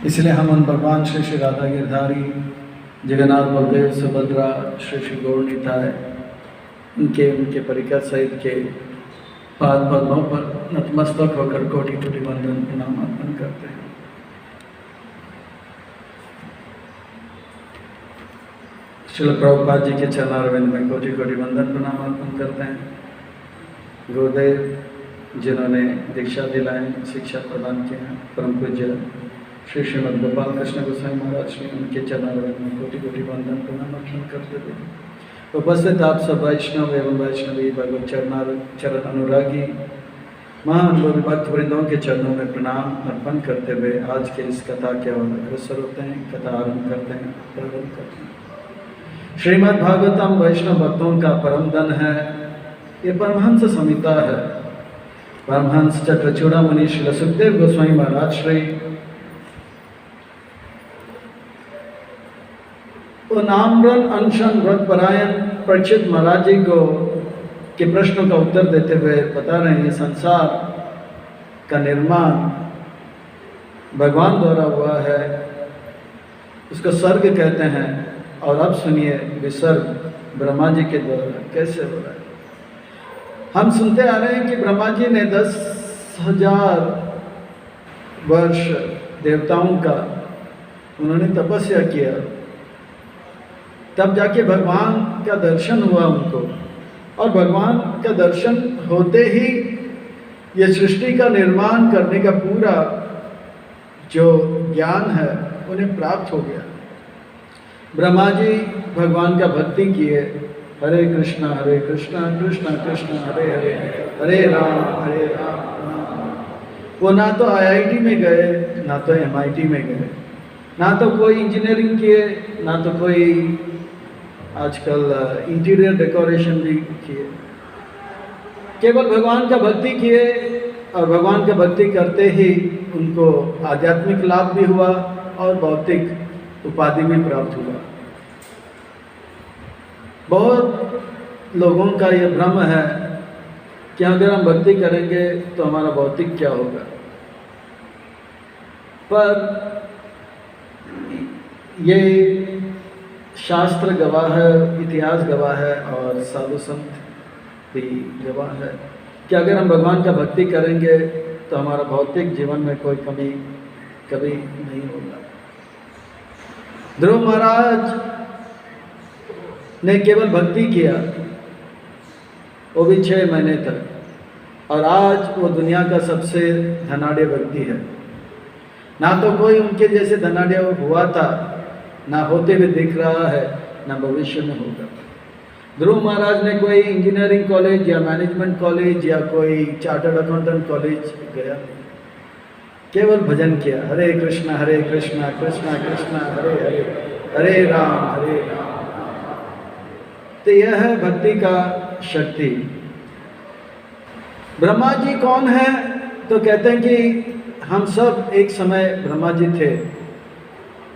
इसलिए हम उन भगवान श्री श्री राधा गिरधारी, जगन्नाथ, बलदेव, सुभद्रा, श्री श्री गौर निताय, उनके परिकर सहित के पाद पद्मों पर नतमस्तक होकर कोटि कोटि वंदन प्रणाम अर्पण करते हैं। श्रील प्रभुपाद जी के चरणारविंद में कोटि कोटि वंदन प्रणाम अर्पण करते हैं। गुरुदेव जिन्होंने दीक्षा दिलाई, शिक्षा प्रदान किए हैं, परम पूज्य श्री श्रीमद गोपाल कृष्ण गोसाई महाराज श्री, उनके चरणारविंद में कोटि कोटि वंदन प्रणाम अर्पण करते हुए उपस्थित आप सब वैष्णव एवं वैष्णवी भगवत चरण अनुरागी महाअनुभवी भक्त वृंदों के चरणों में प्रणाम अर्पण करते हुए आज के इस कथा के और अग्रसर होते हैं। कथा आरंभ करते हैं, प्रारंभ करते हैं। श्रीमद् भागवतम वैष्णव भक्तों का परम धन है। ये परमहंस संहिता है। परमहंस चक्रचूड़ा मुनि श्री सुखदेव गोस्वामी महाराज श्री नामरन अनशन व्रत परायण परीक्षित महाराज जी को के प्रश्नों का उत्तर देते हुए बता रहे हैं, संसार का निर्माण भगवान द्वारा हुआ है, उसको स्वर्ग कहते हैं। और अब सुनिए विसर्ग ब्रह्मा जी के द्वारा कैसे हो रहा है। हम सुनते आ रहे हैं कि ब्रह्मा जी ने 10,000 वर्ष देवताओं का उन्होंने तपस्या किया, तब जाके भगवान का दर्शन हुआ उनको। और भगवान का दर्शन होते ही ये सृष्टि का निर्माण करने का पूरा जो ज्ञान है उन्हें प्राप्त हो गया। ब्रह्मा जी भगवान का भक्ति किए, हरे कृष्णा कृष्णा कृष्णा हरे हरे, हरे राम राम। वो ना तो IIT में गए, ना तो MIT में गए, ना तो कोई इंजीनियरिंग किए, ना तो कोई आजकल इंटीरियर डेकोरेशन भी किए। केवल भगवान का भक्ति किए और भगवान का भक्ति करते ही उनको आध्यात्मिक लाभ भी हुआ और भौतिक उपाधि भी प्राप्त हुआ। बहुत लोगों का ये भ्रम है कि अगर हम भक्ति करेंगे तो हमारा भौतिक क्या होगा, पर ये शास्त्र गवाह है, इतिहास गवाह है और साधु संत भी गवाह है कि अगर हम भगवान का भक्ति करेंगे तो हमारा भौतिक जीवन में कोई कमी कभी नहीं होगा। ध्रुव महाराज ने केवल भक्ति किया, वो भी 6 महीने तक, और आज वो दुनिया का सबसे धनाढ़ व्यक्ति है। ना तो कोई उनके जैसे धनाढ़ हुआ था, ना होते हुए दिख रहा है, ना भविष्य में होगा। ध्रुव महाराज ने कोई इंजीनियरिंग कॉलेज या मैनेजमेंट कॉलेज या कोई चार्टर्ड अकाउंटेंट कॉलेज गया नहीं, केवल भजन किया, हरे कृष्णा कृष्णा कृष्णा हरे हरे, हरे राम। तो यह है भक्ति का शक्ति। ब्रह्मा जी कौन है? तो कहते हैं कि हम सब एक समय ब्रह्मा जी थे,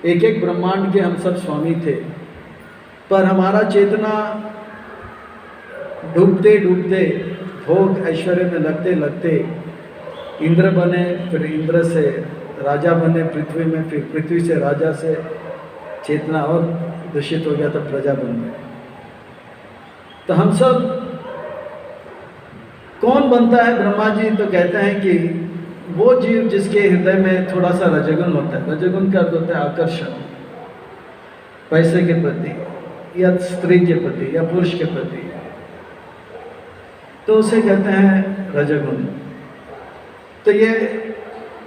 एक एक ब्रह्मांड के हम सब स्वामी थे, पर हमारा चेतना डूबते डूबते भोग ऐश्वर्य में लगते लगते इंद्र बने, फिर इंद्र से राजा बने पृथ्वी में, फिर पृथ्वी से राजा से चेतना और दूषित हो गया तो प्रजा बन गए। तो हम सब कौन बनता है ब्रह्मा जी? तो कहते हैं कि वो जीव जिसके हृदय में थोड़ा सा रजोगुण होता है। रजोगुण का अर्थ होता है आकर्षण, पैसे के प्रति या स्त्री के प्रति या पुरुष के प्रति, तो उसे कहते हैं रजोगुण। तो ये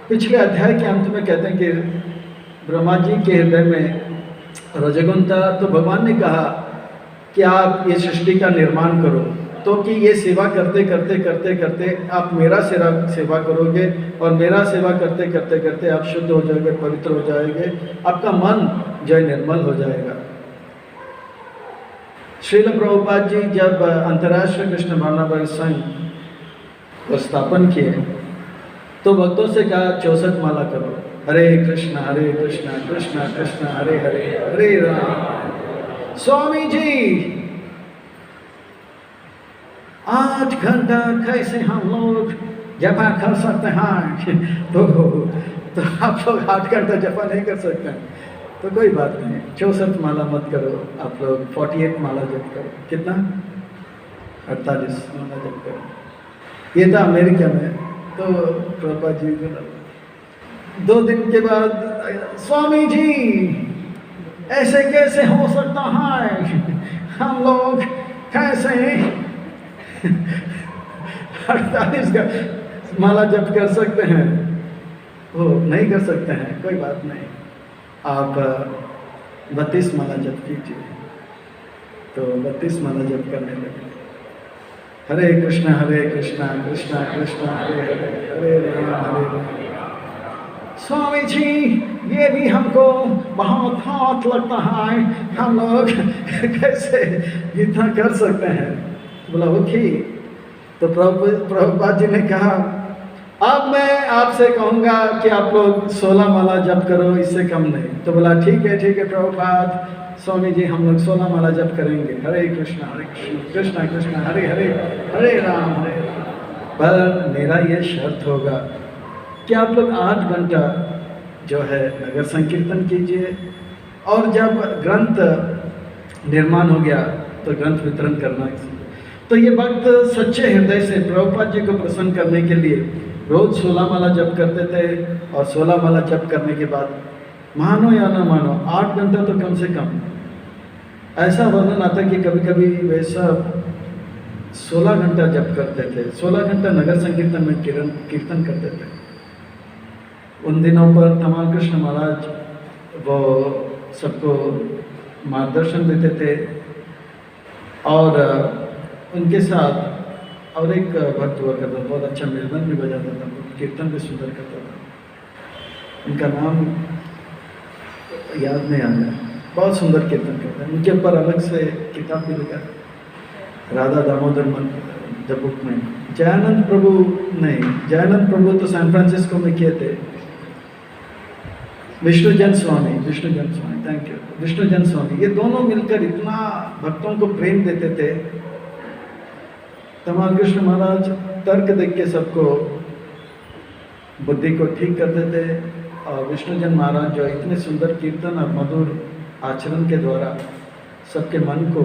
पिछले अध्याय के अंत में कहते हैं कि ब्रह्मा जी के हृदय में रजोगुण था, तो भगवान ने कहा कि आप ये सृष्टि का निर्माण करो, तो कि ये सेवा करते करते करते करते आप मेरा सेवा करोगे, और मेरा सेवा करते करते करते आप शुद्ध हो जाओगे, पवित्र हो जाएंगे, आपका मन जो है निर्मल हो जाएगा। श्रील प्रभुपाद जी जब अंतर्राष्ट्रीय कृष्ण भावना संघ को स्थापन किए तो भक्तों से कहा 64 माला करो, हरे कृष्णा कृष्णा कृष्णा हरे हरे, हरे राम। स्वामी जी 8 घंटा कैसे हम लोग जपा कर सकते हैं? तो तो आप लोग 8 घंटा जपा नहीं कर सकते हैं, तो कोई बात नहीं, 64 माला मत करो, आप लोग 48 माला जप करो। कितना? 48 माला जप करो। ये था अमेरिका में। तो प्रभुपाद जी को 2 दिन के बाद, स्वामी जी ऐसे कैसे हो सकता है, हम लोग कैसे 48 का माला जप कर सकते हैं? वो नहीं कर सकते हैं, कोई बात नहीं, आप 32 माला जप कीजिए। तो 32 माला जप करने लगे। हरे कृष्णा कृष्णा कृष्णा हरे हरे, हरे राम हरे राम। स्वामी जी ये भी हमको बहुत हाथ लगता है, हम लोग कैसे इतना कर सकते हैं? बोला ओके। तो प्रभुपाद जी ने कहा, अब मैं आपसे कहूँगा कि आप लोग 16 माला जप करो, इससे कम नहीं। तो बोला ठीक है प्रभुपाद, स्वामी जी हम लोग 16 माला जप करेंगे। हरे कृष्णा कृष्णा कृष्णा हरे हरे, हरे राम हरे राम। पर मेरा ये शर्त होगा कि आप लोग 8 घंटा जो है नगर संकीर्तन कीजिए, और जब ग्रंथ निर्माण हो गया तो ग्रंथ वितरण करना। तो ये भक्त सच्चे हृदय से प्रभुपाद जी को प्रसन्न करने के लिए रोज 16 माला जप करते थे, और 16 माला जप करने के बाद मानो या ना मानो 8 घंटा तो कम से कम, ऐसा वर्णन आता कि कभी कभी वे सब 16 घंटा जप करते थे, 16 घंटा नगर संकीर्तन में कीर्तन करते थे। उन दिनों पर तमाल कृष्ण महाराज वो सबको मार्गदर्शन देते थे, और उनके साथ और एक भक्त हुआ करता, बहुत अच्छा मृदंग भी बजाता था, कीर्तन भी सुंदर करता था। उनका नाम याद नहीं आ रहा, बहुत सुंदर कीर्तन करता है। उनके ऊपर अलग से किताब भी लिखा, राधा दामोदर मन द बुक में। जयानंद प्रभु तो सैन फ्रांसिस्को में किए थे। विष्णुजन स्वामी, थैंक यू, विष्णुजन स्वामी, ये दोनों मिलकर इतना भक्तों को प्रेम देते थे। तमाल कृष्ण महाराज तर्क देख के सबको बुद्धि को ठीक करते थे, और विष्णुजन महाराज जो इतने सुंदर कीर्तन और मधुर आचरण के द्वारा सबके मन को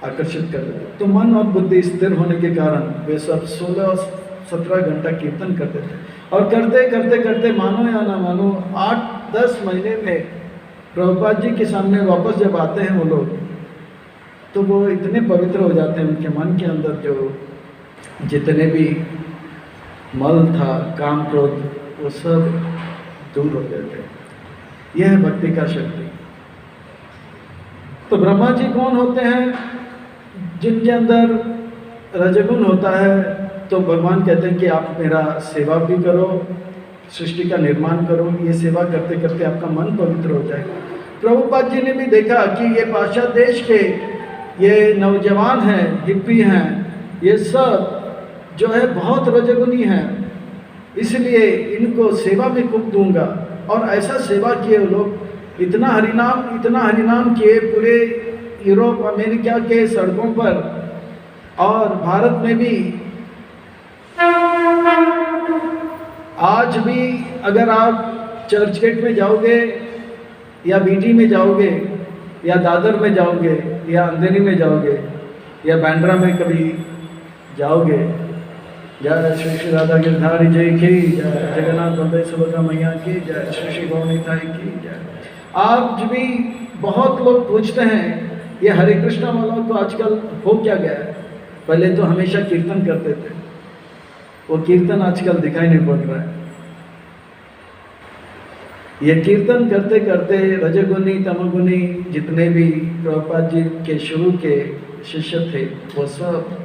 आकर्षित करते थे। तो मन और बुद्धि स्थिर होने के कारण वे सब 16-17 घंटा कीर्तन करते थे, और करते मानो या ना मानो 8-10 महीने में प्रभुपाद जी के सामने वापस जब आते हैं वो लोग, तो वो इतने पवित्र हो जाते हैं, उनके मन के अंदर जो जितने भी मल था, काम क्रोध, वो सब दूर हो जाते हैं। यह है भक्ति का शक्ति। तो ब्रह्मा जी कौन होते हैं? जिनके अंदर रजगुण होता है, तो भगवान कहते हैं कि आप मेरा सेवा भी करो, सृष्टि का निर्माण करो। ये सेवा करते करते आपका मन पवित्र हो जाएगा। प्रभुपाद जी ने भी देखा कि ये पाश्चात्य देश के ये नौजवान हैं, हिप्पी हैं, ये सब जो है बहुत रजगुनी हैं, इसलिए इनको सेवा में खूब दूंगा। और ऐसा सेवा किए वो लोग, इतना हरिनाम किए पूरे यूरोप अमेरिका के सड़कों पर, और भारत में भी आज भी अगर आप चर्च गेट में जाओगे, या बीटी में जाओगे, या दादर में जाओगे, या अंधेरी में जाओगे, या बांद्रा में कभी जाओगे, जय श्री श्री राधा गिरधारी जय की जय, जगन्नाथ बलदेव सुभद्रा मैया की जय, श्री श्री गौरी ताई की जय। आज भी बहुत लोग पूछते हैं ये हरे कृष्णा वालों को आजकल हो क्या गया है? पहले तो हमेशा कीर्तन करते थे, वो कीर्तन आजकल दिखाई नहीं पड़ रहा है। ये कीर्तन करते करते रजगुनी तमगुनी जितने भी प्रभुपाद जी के शुरू के शिष्य थे, वो सब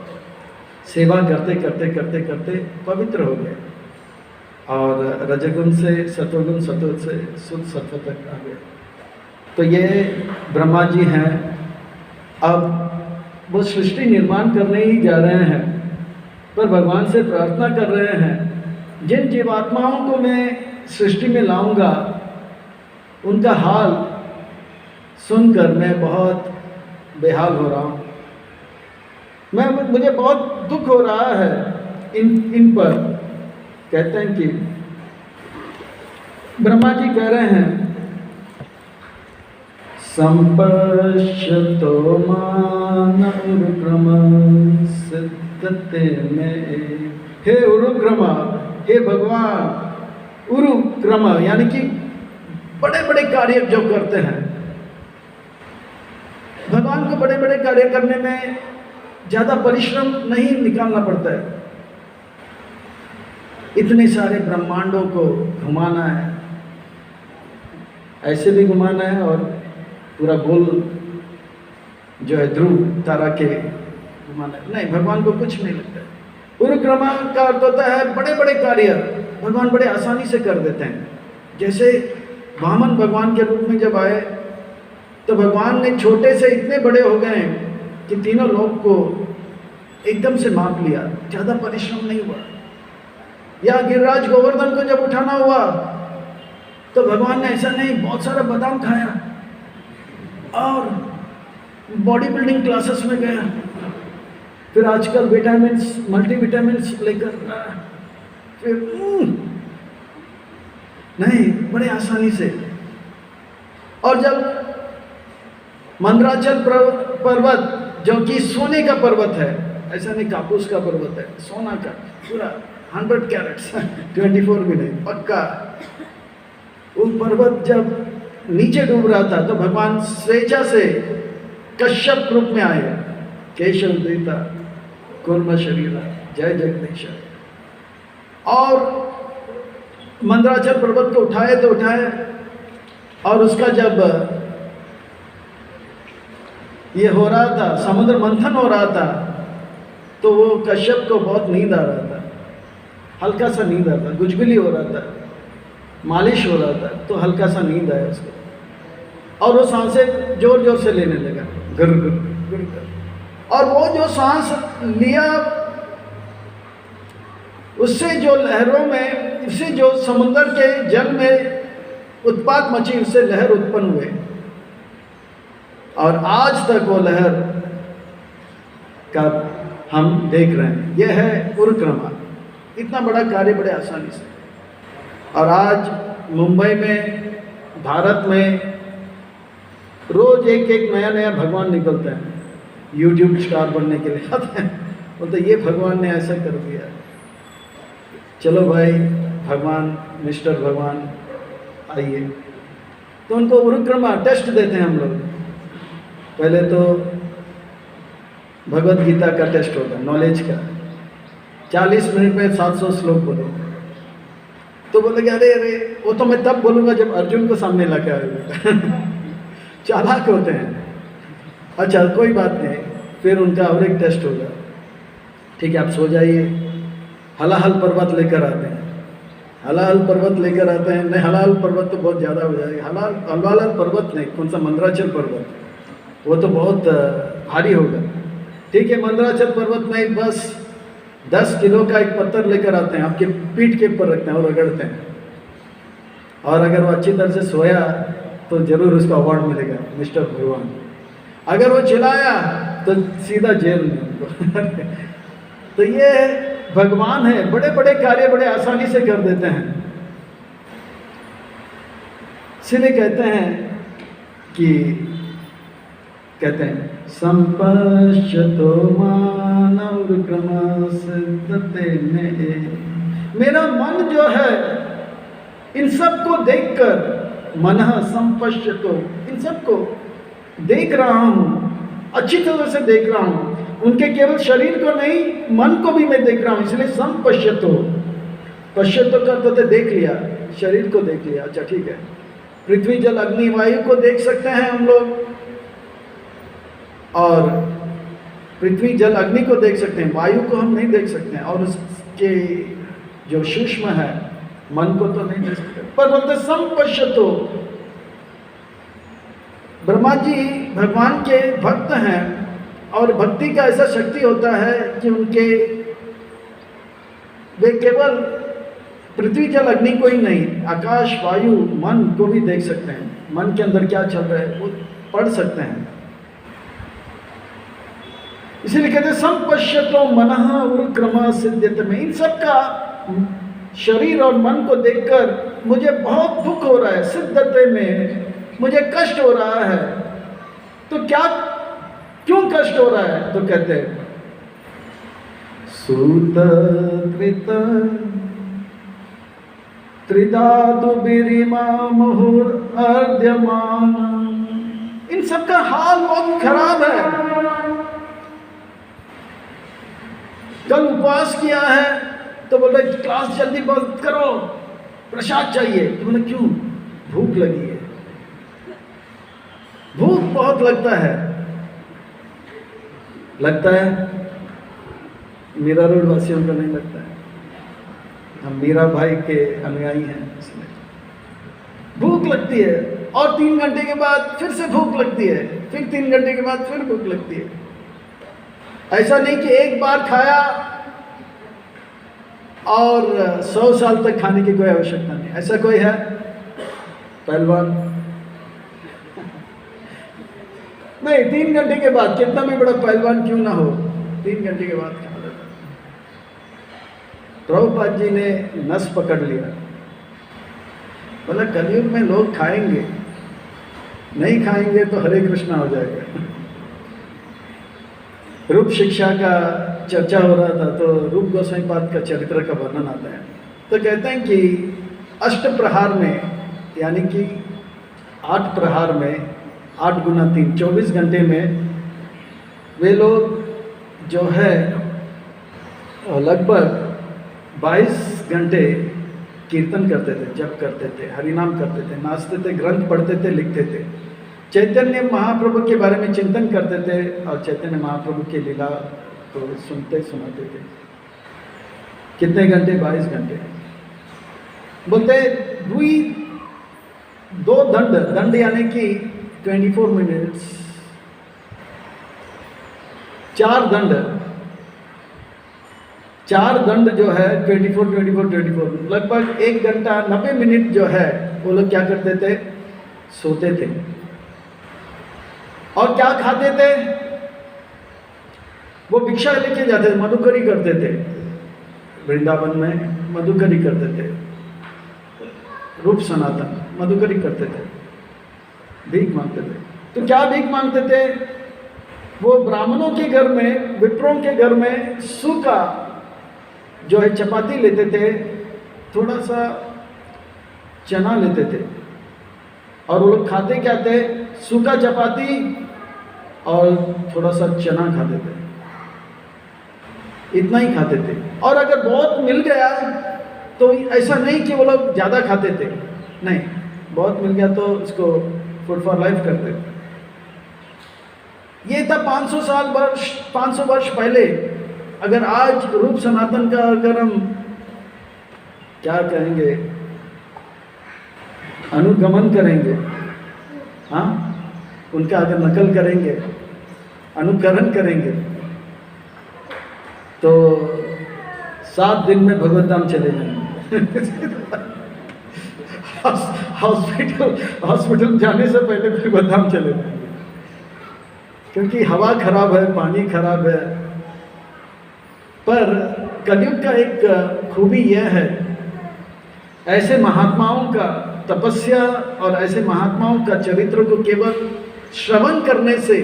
सेवा करते करते पवित्र हो गए, और रजगुण से सत्वगुण, सत्व से शुद्ध सत्व तक आ गए। तो ये ब्रह्मा जी हैं। अब वो सृष्टि निर्माण करने ही जा रहे हैं, पर भगवान से प्रार्थना कर रहे हैं, जिन जीवात्माओं को मैं सृष्टि में लाऊंगा उनका हाल सुनकर मैं बहुत बेहाल हो रहा हूँ। मुझे बहुत दुख हो रहा है इन पर। कहते हैं कि ब्रह्मा जी कह रहे हैं, संपश्यतो मान उरुक्रम सिद्धते में। हे उरुक्रम, हे भगवान, उरुक्रम यानी कि बड़े बड़े कार्य जो करते हैं, भगवान को बड़े बड़े कार्य करने में ज्यादा परिश्रम नहीं निकालना पड़ता है। इतने सारे ब्रह्मांडों को घुमाना है, ऐसे भी घुमाना है और पूरा गोल जो है ध्रुव तारा के घुमाना है। नहीं, भगवान को कुछ नहीं लगता है। उरुक्रमा का अर्थ होता है बड़े बड़े कार्य भगवान बड़े आसानी से कर देते हैं। जैसे वामन भगवान के रूप में जब आए तो भगवान ने छोटे से इतने बड़े हो गए कि तीनों लोग को एकदम से माप लिया, ज़्यादा परिश्रम नहीं हुआ। या गिरिराज गोवर्धन को जब उठाना हुआ तो भगवान ने ऐसा नहीं, बहुत सारा बादाम खाया और बॉडी बिल्डिंग क्लासेस में गया, फिर आजकल विटामिन्स मल्टीविटामिन्स लेकर फिर नहीं, बड़े आसानी से। और जब मंदराचल पर्वत जो कि सोने का पर्वत है, ऐसा नहीं कापूस का पर्वत है, सोना का पूरा 100 कैरेट्स 24 भी नहीं, पक्का। वो पर्वत जब नीचे डूब रहा था तो भगवान स्वेच्छा से कश्यप रूप में आए, केशव देता कुर्म शरीरा जय जगदीश, और मंदराचल पर्वत को उठाए तो उठाए। और उसका जब ये हो रहा था, समुद्र मंथन हो रहा था, तो वो कश्यप को बहुत नींद आ रहा था, हल्का सा नींद आ रहा था, गुजबिली हो रहा था, मालिश हो रहा था, तो हल्का सा नींद आया उसको और वो सांसें जोर जोर से लेने लगा, गुर गुर गुर गुर। और वो जो सांस लिया उससे जो लहरों में, उससे जो समुद्र के जल में उत्पात मची, उससे लहर उत्पन्न हुए और आज तक वो लहर का हम देख रहे हैं। यह है उरुक्रमा, इतना बड़ा कार्य बड़े आसानी से। और आज मुंबई में, भारत में रोज एक एक नया नया भगवान निकलता है, यूट्यूब स्टार बनने के लिए आते हैं, बोलते ये भगवान ने ऐसा कर दिया। चलो भाई, भगवान मिस्टर भगवान आइए, तो उनको उरुक्रमा टेस्ट देते हैं हम लोग। पहले तो भगवत गीता का टेस्ट होता है, नॉलेज का, 40 मिनट में 700 श्लोक बोलो। तो बोलेंगे अरे अरे वो तो मैं तब बोलूँगा जब अर्जुन को सामने ला के आएगा चालाक होते हैं। अच्छा कोई बात नहीं, फिर उनका और एक टेस्ट होगा, ठीक है आप सो जाइए। हलाहल पर्वत लेकर आते हैं, हलाहल पर्वत लेकर आते हैं, नहीं हलाहल पर्वत तो बहुत ज़्यादा हो जाएगा, हलाहल पर्वत नहीं, कौन सा मंदराचल पर्वत, वो तो बहुत भारी होगा। ठीक है, मंदराचल पर्वत में बस 10 किलो का एक पत्थर लेकर आते हैं, आपके पीठ के ऊपर रखते हैं और रगड़ते हैं, और अगर वो अच्छी तरह से सोया तो जरूर उसको अवार्ड मिलेगा, मिस्टर भगवान। अगर वो चिल्लाया तो सीधा जेल में उनको तो ये भगवान है, बड़े बड़े कार्य बड़े आसानी से कर देते हैं। इसलिए कहते हैं कि संपश्यतो मानव क्रम सिद्धते में। मेरा मन जो है इन सबको देखकर, मन संपश्यतो, इन सबको देख रहा हूँ, अच्छी तरह से देख रहा हूँ, उनके केवल शरीर को नहीं मन को भी मैं देख रहा हूँ। इसलिए संपश्यतो, पश्यतो का तो देख लिया, शरीर को देख लिया, अच्छा ठीक है। पृथ्वी जल अग्नि वायु को देख सकते हैं हम लोग, और पृथ्वी जल अग्नि को देख सकते हैं, वायु को हम नहीं देख सकते हैं, और उसके जो सूक्ष्म है मन को तो नहीं देख सकते। पर बोलते संपश्यतो, ब्रह्मा जी भगवान के भक्त हैं, और भक्ति का ऐसा शक्ति होता है कि उनके, वे केवल पृथ्वी जल अग्नि को ही नहीं, आकाश वायु मन को भी देख सकते हैं, मन के अंदर क्या चल रहा है वो पढ़ सकते हैं। इसीलिए कहते हैं संपश्यतो मनः उरुक्रमा सिद्ध्यत में। इन सब का शरीर और मन को देखकर मुझे बहुत दुख हो रहा है, सिद्धते में मुझे कष्ट हो रहा है। तो क्यों कष्ट हो रहा है? तो कहते हैं सूत त्रित त्रिधातु बिरिमा मुहुर अर्ध्यमान। इन सबका हाल बहुत खराब है। कल उपवास किया है तो बोल रहे क्लास जल्दी बंद करो, प्रसाद चाहिए। तो बोले क्यों? भूख लगी है। भूख बहुत लगता है। मीरा रोड वासियों को नहीं लगता है। हम मीरा भाई के अनुयायी हैं, इसलिए भूख लगती है। और 3 घंटे के बाद फिर से भूख लगती है, फिर 3 घंटे के बाद फिर भूख लगती है। ऐसा नहीं कि एक बार खाया और 100 साल तक खाने की कोई आवश्यकता नहीं। ऐसा कोई है पहलवान? नहीं, 3 घंटे के बाद, कितना भी बड़ा पहलवान क्यों ना हो, 3 घंटे के बाद खा लेता। प्रभुपाद जी ने नस पकड़ लिया, बोला कलयुग में लोग खाएंगे, नहीं खाएंगे तो हरे कृष्णा हो जाएगा। रूप शिक्षा का चर्चा हो रहा था तो रूप गोस्वामी पाद का चरित्र का वर्णन आता है। तो कहते हैं कि अष्ट प्रहार में, यानी कि 8 प्रहार में 8 गुना 3, 24 घंटे में वे लोग जो है लगभग 22 घंटे कीर्तन करते थे, जप करते थे, हरिनाम करते थे, नाचते थे, ग्रंथ पढ़ते थे, लिखते थे, चैतन्य महाप्रभु के बारे में चिंतन करते थे और चैतन्य महाप्रभु की लीला को सुनते सुनाते थे। कितने घंटे? 22 घंटे। बोलते दुई 2 दंड यानी कि 24 मिनट्स, 4 दंड जो है 24 लगभग 1 घंटा 90 मिनट जो है वो लोग क्या करते थे? सोते थे। और क्या खाते थे? वो भिक्षा लेके जाते थे, मधुकरी करते थे। वृंदावन में मधुकरी करते थे, रूप सनातन मधुकरी करते थे, भीख मांगते थे। तो क्या भीख मांगते थे? वो ब्राह्मणों के घर में, विप्रों के घर में सूखा जो है चपाती लेते थे, थोड़ा सा चना लेते थे, और वो लोग खाते क्या थे? सूखा चपाती और थोड़ा सा चना खाते थे, इतना ही खाते थे। और अगर बहुत मिल गया तो ऐसा नहीं कि वो लोग ज़्यादा खाते थे, नहीं, बहुत मिल गया तो इसको फूड फॉर लाइफ करते थे। ये था 500 वर्ष पहले। अगर आज रूप सनातन का अगर हम क्या कहेंगे, अनुगमन करेंगे, हाँ, उनका अगर नकल करेंगे, अनुकरण करेंगे, तो 7 दिन में भगवत धाम चले जाएंगे। हॉस्पिटल जाने से पहले भगवत धाम चले जाएंगे, क्योंकि हवा खराब है, पानी खराब है। पर कलयुग का एक खूबी यह है, ऐसे महात्माओं का तपस्या और ऐसे महात्माओं का चरित्र को केवल श्रवण करने से,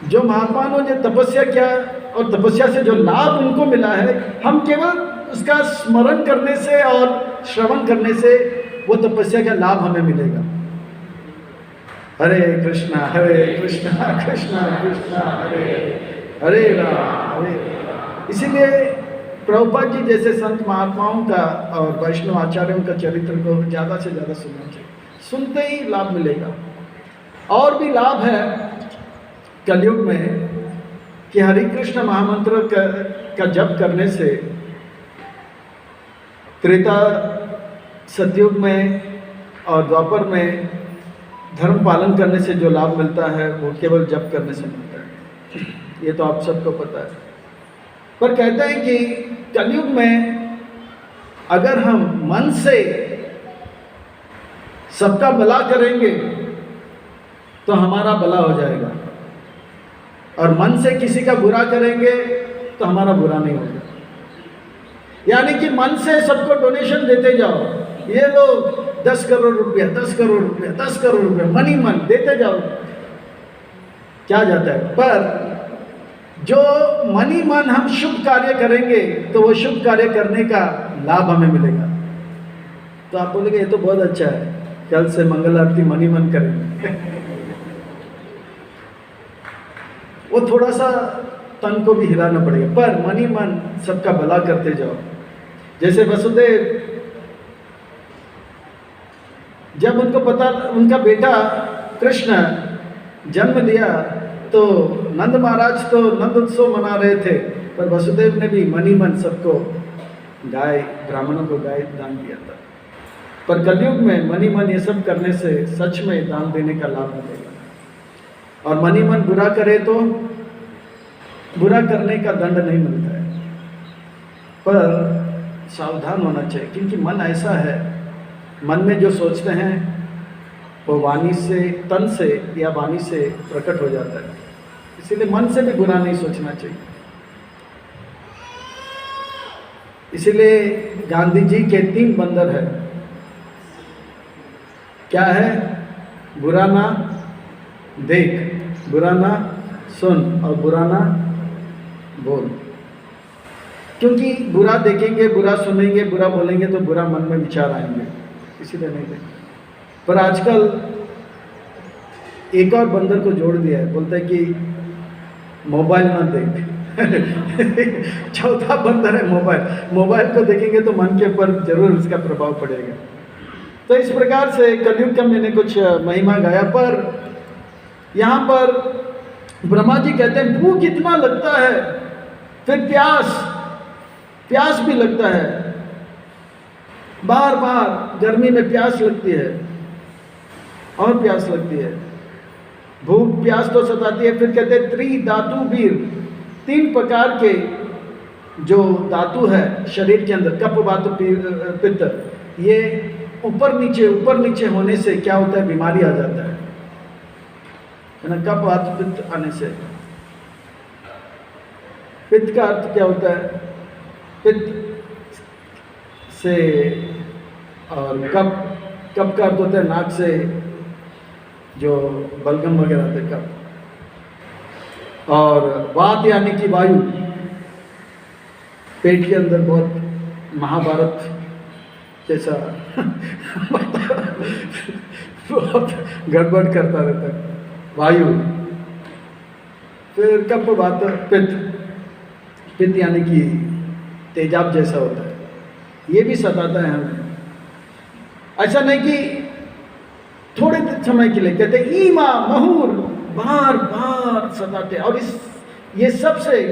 जो महात्माओं ने तपस्या किया और तपस्या से जो लाभ उनको मिला है, हम केवल उसका स्मरण करने से और श्रवण करने से वो तपस्या का लाभ हमें मिलेगा। हरे कृष्णा कृष्णा कृष्णा हरे राम हरे। इसीलिए प्रभुपाद जी जैसे संत महात्माओं का और वैष्णव आचार्यों का चरित्र को ज़्यादा से ज़्यादा सुनना चाहिए। सुनते ही लाभ मिलेगा। और भी लाभ है कलयुग में कि हरे कृष्ण महामंत्र का जप करने से त्रेता सतयुग में और द्वापर में धर्म पालन करने से जो लाभ मिलता है वो केवल जप करने से मिलता है। ये तो आप सबको पता है। पर कहते हैं कि कलयुग में अगर हम मन से सबका भला करेंगे तो हमारा भला हो जाएगा, और मन से किसी का बुरा करेंगे तो हमारा बुरा नहीं होगा। यानी कि मन से सबको डोनेशन देते जाओ। ये लोग 10 करोड़ रुपया, 10 करोड़ रुपया, 10 करोड़ रुपया, मन देते जाओ, क्या जाता है। पर जो मन हम शुभ कार्य करेंगे तो वो शुभ कार्य करने का लाभ हमें मिलेगा। तो आप बोलेंगे ये तो बहुत अच्छा है, कल से मंगल आरती मन करेंगे। वो थोड़ा सा तन को भी हिलाना पड़ेगा, पर मन सबका भला करते जाओ। जैसे वसुदेव, जब उनको पता उनका बेटा कृष्ण जन्म लिया तो नंद महाराज तो नंद उत्सव मना रहे थे, पर वसुदेव ने भी मन सबको गाय, ब्राह्मणों को गाय दान किया था। पर कलयुग में मन ये सब करने से सच में दान देने का लाभ मिलेगा। और मन बुरा करे तो बुरा करने का दंड नहीं मिलता है, पर सावधान होना चाहिए, क्योंकि मन ऐसा है, मन में जो सोचते हैं वो वाणी से, तन से या वाणी से प्रकट हो जाता है। इसीलिए मन से भी बुरा नहीं सोचना चाहिए। इसीलिए गांधी जी के 3 बंदर है। क्या है? बुरा ना देख, बुरा ना सुन और बुरा ना बोल। क्योंकि बुरा देखेंगे, बुरा सुनेंगे, बुरा बोलेंगे तो बुरा मन में विचार आएंगे, इसीलिए नहीं देखें। पर आजकल एक और बंदर को जोड़ दिया है, बोलता है कि मोबाइल ना देख। चौथा बंदर है मोबाइल को देखेंगे तो मन के ऊपर जरूर उसका प्रभाव पड़ेगा। तो इस प्रकार से कलयुग का मैंने कुछ महिमा गाया। पर यहाँ पर ब्रह्मा जी कहते हैं भूख इतना लगता है, फिर प्यास भी लगता है, बार बार गर्मी में प्यास लगती है और प्यास लगती है, भूख प्यास तो सताती है। फिर कहते हैं त्रिधातु वीर, 3 प्रकार के जो धातु है शरीर के अंदर, कफ वातु पित्त, ये ऊपर नीचे होने से क्या होता है? बीमारी आ जाता है ना। कफ वातु पित्त आने से, पित्त का अर्थ क्या होता है? पित्त से, और कफ का अर्थ होता है नाक से जो बलगम वगैरह आते हैं, कफ। और वात यानी कि वायु, पेट के अंदर बहुत महाभारत जैसा बहुत गड़बड़ करता रहता है वायु। फिर कफ वात पित्त यानी कि तेजाब जैसा होता है, ये भी सताता है हमें। ऐसा नहीं कि थोड़े समय के लिए, कहते ईमा महूर, बार बार सताते। और ये सबसे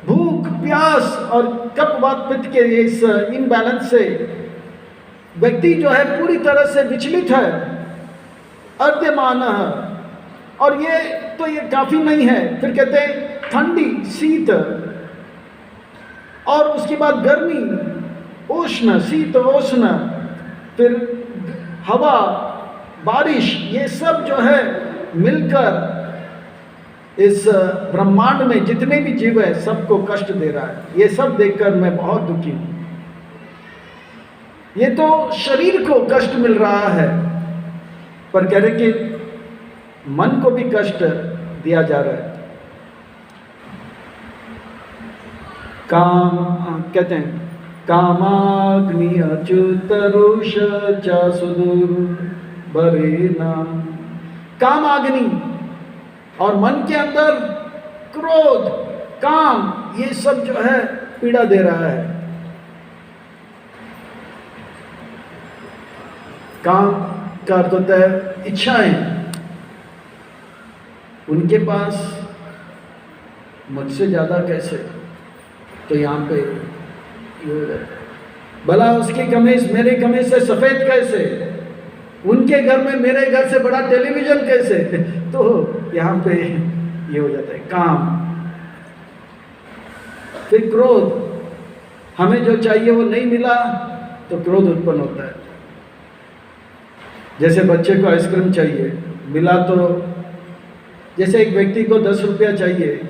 भूख प्यास और कफ वात पित्त के इस इनबैलेंस से व्यक्ति जो है पूरी तरह से विचलित है, अर्धमान है। और ये काफी नहीं है। फिर कहते हैं ठंडी, शीत, और उसके बाद गर्मी, उष्ण, शीत उष्ण, फिर हवा, बारिश, ये सब जो है मिलकर इस ब्रह्मांड में जितने भी जीव है सबको कष्ट दे रहा है। ये सब देखकर मैं बहुत दुखी हूं। ये तो शरीर को कष्ट मिल रहा है, पर कह रहे कि मन को भी कष्ट दिया जा रहा है। कहते हैं कामाग्नि अच्युत रुष च सुदूर बरेना। कामाग्नि और मन के अंदर क्रोध, काम, ये सब जो है पीड़ा दे रहा है। काम का अर्थ होता है इच्छाएं। उनके पास मुझसे ज्यादा कैसे, तो यहाँ पे भला उसकी कमीज मेरी कमीज से सफेद कैसे, उनके घर में मेरे घर से बड़ा टेलीविजन कैसे। तो यहाँ पे ये हो जाता है काम। फिर क्रोध, हमें जो चाहिए वो नहीं मिला तो क्रोध उत्पन्न होता है। जैसे बच्चे को आइसक्रीम चाहिए, मिला तो, जैसे एक व्यक्ति को 10 रुपया चाहिए,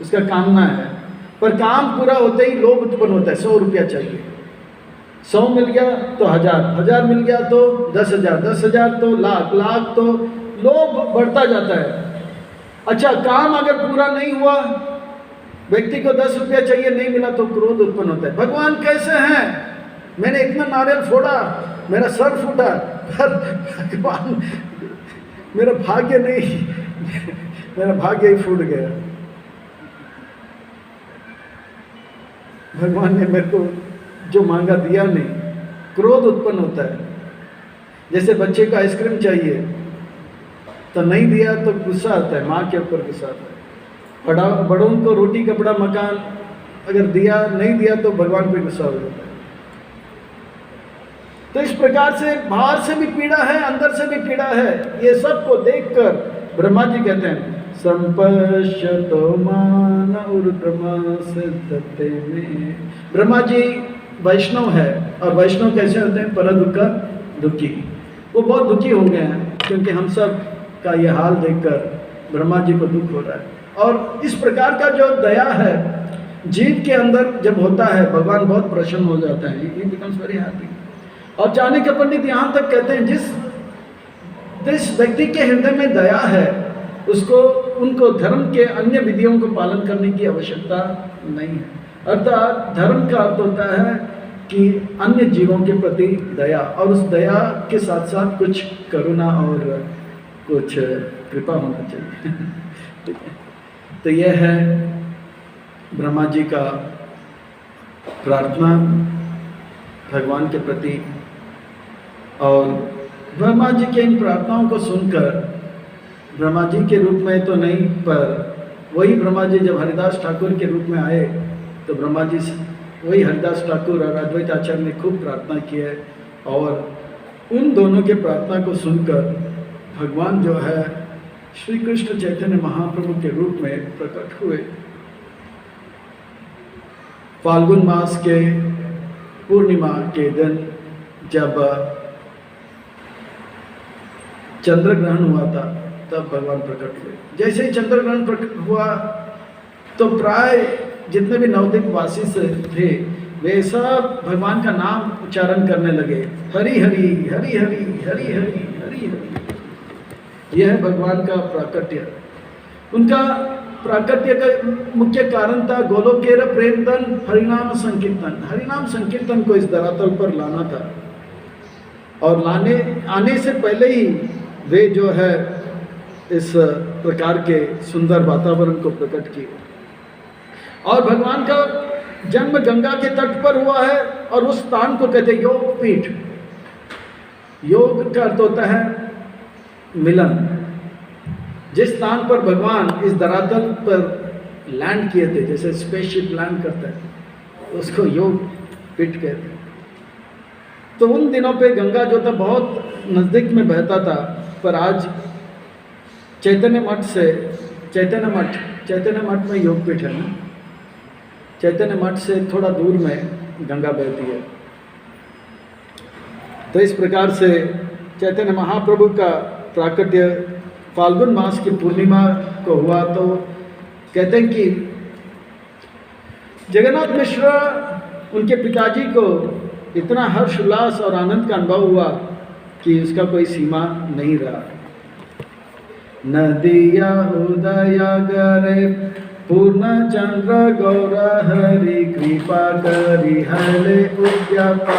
उसका कामना है, पर काम पूरा होते ही लोभ उत्पन्न होता है। 100 रुपया चाहिए, 100 मिल गया तो 1000, 1000 मिल गया तो 10,000, 10,000 तो लाख, लाख तो लोभ बढ़ता जाता है। अच्छा, काम अगर पूरा नहीं हुआ, व्यक्ति को 10 रुपया चाहिए, नहीं मिला तो क्रोध उत्पन्न होता है। भगवान कैसे हैं? मैंने इतना नारियल फोड़ा, मेरा सर फूटा, पर भगवान मेरा भाग्य नहीं, मेरा भाग्य ही फूट गया। भगवान ने मेरे को जो मांगा दिया नहीं, क्रोध उत्पन्न होता है। जैसे बच्चे को आइसक्रीम चाहिए तो नहीं दिया तो गुस्सा आता है, माँ के ऊपर गुस्सा आता है। बड़ों को रोटी कपड़ा मकान अगर दिया, नहीं दिया तो भगवान पे गुस्सा हो जाता है। तो इस प्रकार से बाहर से भी पीड़ा है, अंदर से भी पीड़ा है। ये सब को देखकर ब्रह्मा जी कहते हैं संपश्यतो मान में। ब्रह्मा जी वैष्णव है, और वैष्णव कैसे होते हैं? पर दुख दुखी। वो बहुत दुखी हो गए हैं क्योंकि हम सब का ये हाल देखकर ब्रह्मा जी को दुख हो रहा है। और इस प्रकार का जो दया है जीव के अंदर जब होता है, भगवान बहुत प्रसन्न हो जाता है, ही बिकम्स वेरी हैप्पी। और चाणक्य पंडित यहाँ तक कहते हैं जिस व्यक्ति के हृदय में दया है उनको धर्म के अन्य विधियों को पालन करने की आवश्यकता नहीं है। अर्थात धर्म का अर्थ होता है कि अन्य जीवों के प्रति दया, और उस दया के साथ साथ कुछ करुणा और कुछ कृपा होना चाहिए। तो यह है ब्रह्मा जी का प्रार्थना भगवान के प्रति। और ब्रह्मा जी के इन प्रार्थनाओं को सुनकर, ब्रह्मा जी के रूप में तो नहीं, पर वही ब्रह्मा जी जब हरिदास ठाकुर के रूप में आए तो ब्रह्मा जी वही हरिदास ठाकुर और अद्वैत आचार्य ने खूब प्रार्थना की है। और उन दोनों के प्रार्थना को सुनकर भगवान जो है श्री कृष्ण चैतन्य महाप्रभु के रूप में प्रकट हुए। फाल्गुन मास के पूर्णिमा के दिन जब चंद्र ग्रहण हुआ था तब भगवान प्रकट हुए। जैसे ही चंद्र ग्रहण प्रकट हुआ तो प्राय जितने भी नवद्वीप वासी से थे वे सब भगवान का नाम उच्चारण करने लगे, हरि हरि हरि हरि हरि हरि हरि हरि। यह है भगवान का प्राकट्य। उनका प्राकट्य का मुख्य कारण था गोलोकेर प्रेमधन हरिनाम संकीर्तन। हरिनाम संकीर्तन को इस धरातल पर लाना था, और आने से पहले ही वे जो है इस प्रकार के सुंदर वातावरण को प्रकट किए। और भगवान का जन्म गंगा के तट पर हुआ है, और उस स्थान को कहते हैं योग पीठ। योग का अर्थ होता है मिलन। जिस स्थान पर भगवान इस धरातल पर लैंड किए थे, जैसे स्पेसशिप लैंड करता है, उसको योग पीठ कहते हैं। तो उन दिनों पे गंगा जो था बहुत नज़दीक में बहता था, पर आज चैतन्य मठ में योग पीठ है ना। चैतन्य मठ से थोड़ा दूर में गंगा बहती है। तो इस प्रकार से चैतन्य महाप्रभु का प्राकट्य फाल्गुन मास की पूर्णिमा को हुआ। तो कहते हैं कि जगन्नाथ मिश्र उनके पिताजी को इतना हर्ष उल्लास और आनंद का अनुभव हुआ कि उसका कोई सीमा नहीं रहा। नदिया उदय करे पूर्ण चंद्र गौर हरि कृपा करी हले उद्यापा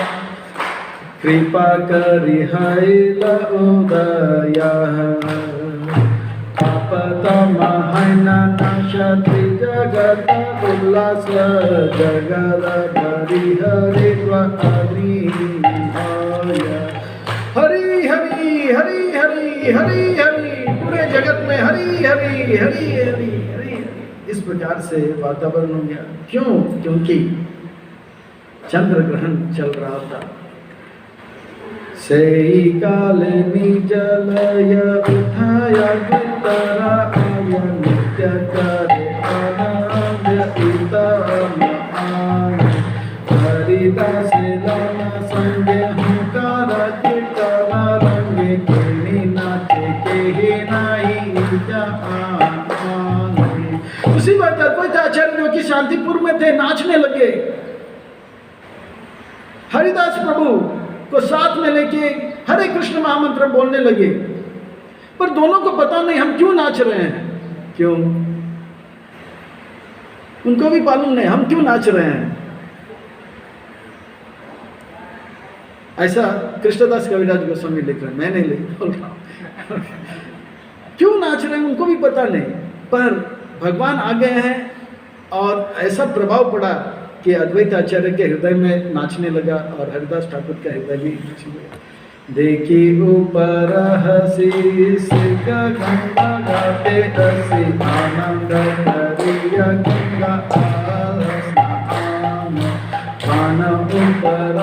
कृपा करी हल उदय नशति जगत उल्लास जगद हरि हरि हरि हरि हरि हरि हरि हरि, पूरे जगत में हरि हरि हरि हरि हरि। इस प्रकार से वातावरण हो गया। क्यों? क्योंकि चंद्र ग्रहण चल रहा था। सेई काल निजलय उठाया गितरा आय नित्य करे आनंद उत्तम आय हरिदास लाना संगे हुकारा कीर्तन रंगे केही नाचे केही नाही जान। उसी बात अद्वैत आचार्य जो कि शांतिपुर में थे नाचने लगे, हरिदास प्रभु को साथ में लेके हरे कृष्ण महामंत्र बोलने लगे, पर दोनों को पता नहीं हम क्यों नाच रहे हैं, क्यों, उनको भी मालूम नहीं हम क्यों नाच रहे हैं। ऐसा कृष्णदास कविराज गोस्वामी लिख रहे हैं, मैं नहीं लिख रहा क्यों नाच रहे हैं उनको भी पता नहीं, पर भगवान आ गए हैं और ऐसा प्रभाव पड़ा कि अद्वैत आचार्य के हृदय में नाचने लगा और हरिदास ठाकुर का हृदय भी नाचने लगा। देखी ऊपर हसीस गंगा गाते हसी आनंद करिया गंगा पान ऊपर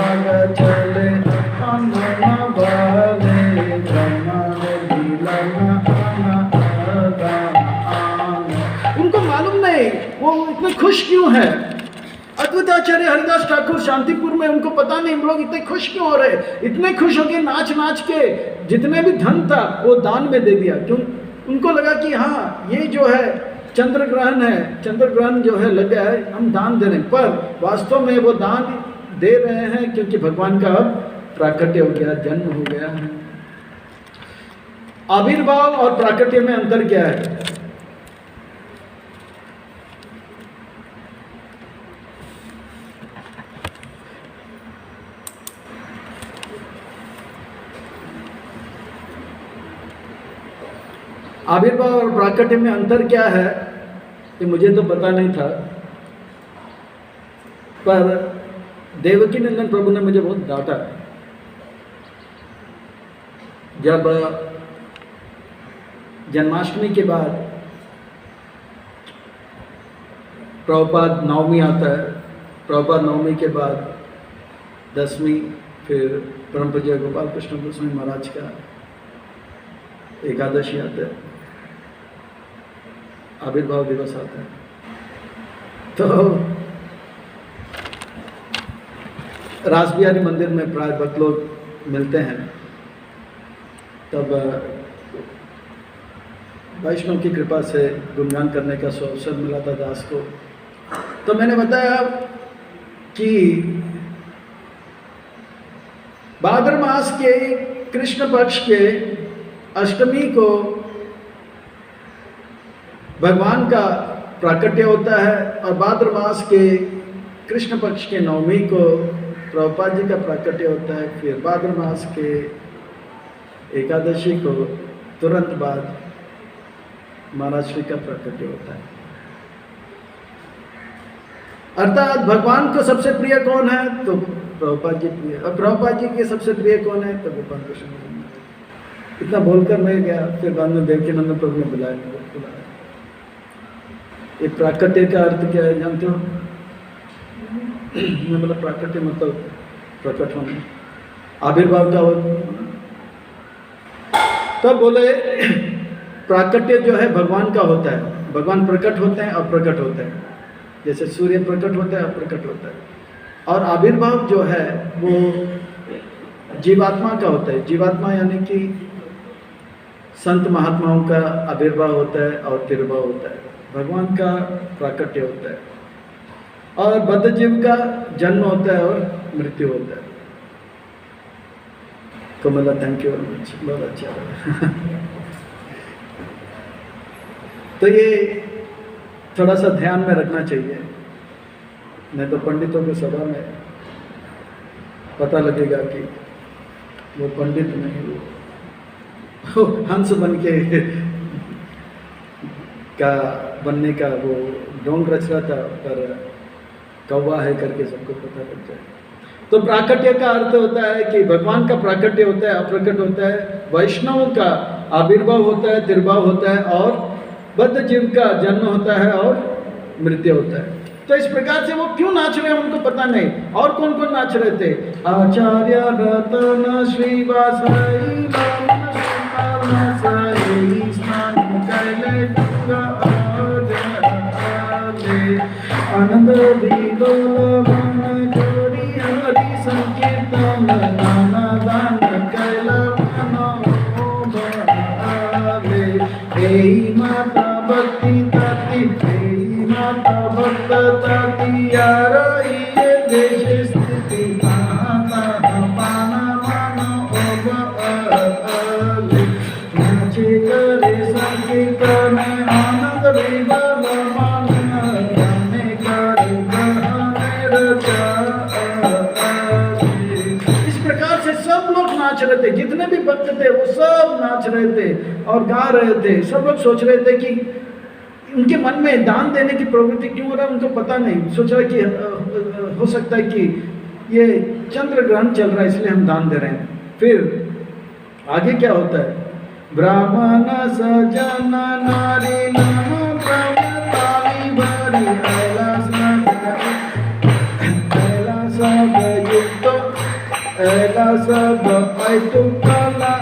चले अनन वाले ब्रह्मांड उनको मालूम नहीं वो इतने खुश क्यों है। अद्वैत आचार्य हरिदास ठाकुर शांतिपुर में, उनको पता नहीं हम लोग इतने खुश क्यों हो रहे, इतने खुश हो गए नाच नाच के जितने भी धन था वो दान में दे दिया। क्यों, उनको लगा कि हाँ ये जो है चंद्र ग्रहण है, चंद्र ग्रहण जो है लग गया है, हम दान दे रहे हैं, पर वास्तव में वो दान दे रहे हैं क्योंकि भगवान का अब प्राकट्य हो गया, जन्म हो गया है। आविर्भाव और प्राकट्य में अंतर क्या है? आविर्भाव और प्राकट्य में अंतर क्या है ये मुझे तो पता नहीं था, पर देवकी नंदन प्रभु ने मुझे बहुत डांटा। जब जन्माष्टमी के बाद प्रभुपाद नवमी आता है, प्रभुपाद नवमी के बाद दसवीं, फिर परम पूज्य गोपाल कृष्ण गोस्वामी महाराज का एकादशी आता है, आविर्भाव दिवस आता है। तो रासबिहारी मंदिर में प्राय भक्त लोग मिलते हैं, तब वैष्णव की कृपा से गुणगान करने का अवसर मिला था दास को। तो मैंने बताया कि भाद्र मास के कृष्ण पक्ष के अष्टमी को भगवान का प्राकट्य होता है और भाद्र मास के कृष्ण पक्ष के नवमी को प्रभुपाद जी का प्राकट्य होता है। फिर भाद्र मास के एकादशी को तुरंत बाद महाराज श्री का प्राकट्य होता है। अर्थात भगवान को सबसे प्रिय कौन है तो प्रभुपाद जी प्रिय, और प्रभुपाद जी के सबसे प्रिय कौन है तो गोपाल कृष्ण। इतना बोलकर मैं गया, फिर बाद में देवकीनंदन प्रभु ने बुलाया। ये प्राकट्य का अर्थ क्या है जानते हो? मैं बोला प्राकट्य मतलब प्रकट होना, आविर्भाव का होता। तब बोले प्राकट्य जो है भगवान का होता है, भगवान प्रकट होते हैं अप्रकट होते हैं, जैसे सूर्य प्रकट होता है अप्रकट होता है। और आविर्भाव जो है वो जीवात्मा का होता है, जीवात्मा यानी कि संत महात्माओं का आविर्भाव होता है और तिरुभाव होता है, भगवान का प्राकट्य होता है। और बद्ध जीव का जन्म होता है और मृत्यु होता है। कमला थैंक यू वेरी मच, बहुत अच्छा लगा। तो ये थोड़ा सा ध्यान में रखना चाहिए, नहीं तो पंडितों की सभा में पता लगेगा कि वो पंडित नहीं, वो हंस बन के का बनने का वो ढोंग रच रहा था, पर कौवा है करके सबको पता लग जाए। तो प्राकट्य का अर्थ होता है कि भगवान का प्राकट्य होता है, अप्रकट होता है, वैष्णव का आविर्भाव होता है, तिरुभाव होता है, और बद्ध जीव का जन्म होता है और मृत्यु होता है। तो इस प्रकार से वो क्यों नाच रहे हैं उनको पता नहीं। और कौन कौन नाच रहे थे? आचार्य रतन श्रीवासाई आनंद संकीर्तन नाना दान कैला माता भक्ति तति भक्त थे वो सब नाच रहे थे और गा रहे थे। सब लोग सोच रहे थे कि उनके मन में दान देने की प्रवृत्ति क्यों हो रहा है उनको पता नहीं। सोच रहे कि हो सकता है कि ये चंद्र ग्रहण चल रहा है इसलिए हम दान दे रहे हैं। फिर आगे क्या होता है, ब्राह्मण सजन नारी नम ब्रह्मचारी भरी ऐला सब ऐतु कला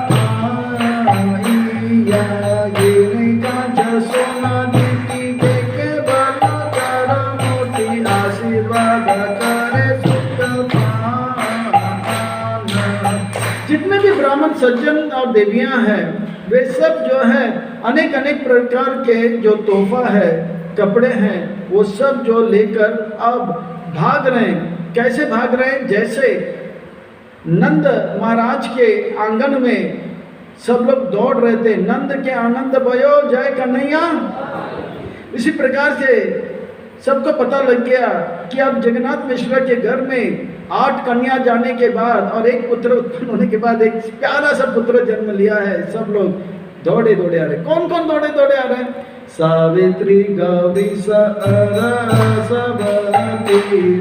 आइया गिरी का सोना दीदी देखे बला कर मोटी आशीर्वाद करे सुख पाना। जितने भी ब्राह्मण सज्जन और देवियां हैं वे सब जो है अनेक अनेक प्रकार के जो तोहफा है कपड़े हैं वो सब जो लेकर अब भाग रहे हैं। कैसे भाग रहे हैं, जैसे नंद महाराज के आंगन में सब लोग दौड़ रहे थे, नंद के आनंद भयो जय कन्हैया। इसी प्रकार से सबको पता लग गया कि अब जगन्नाथ मिश्रा के घर में 8 कन्या जाने के बाद और एक पुत्र उत्पन्न होने के बाद एक प्यारा सा पुत्र जन्म लिया है। सब लोग दौड़े दौड़े आ रहे। कौन कौन दौड़े दौड़े आ रहे हैं, सावित्री गौरी सरस्वती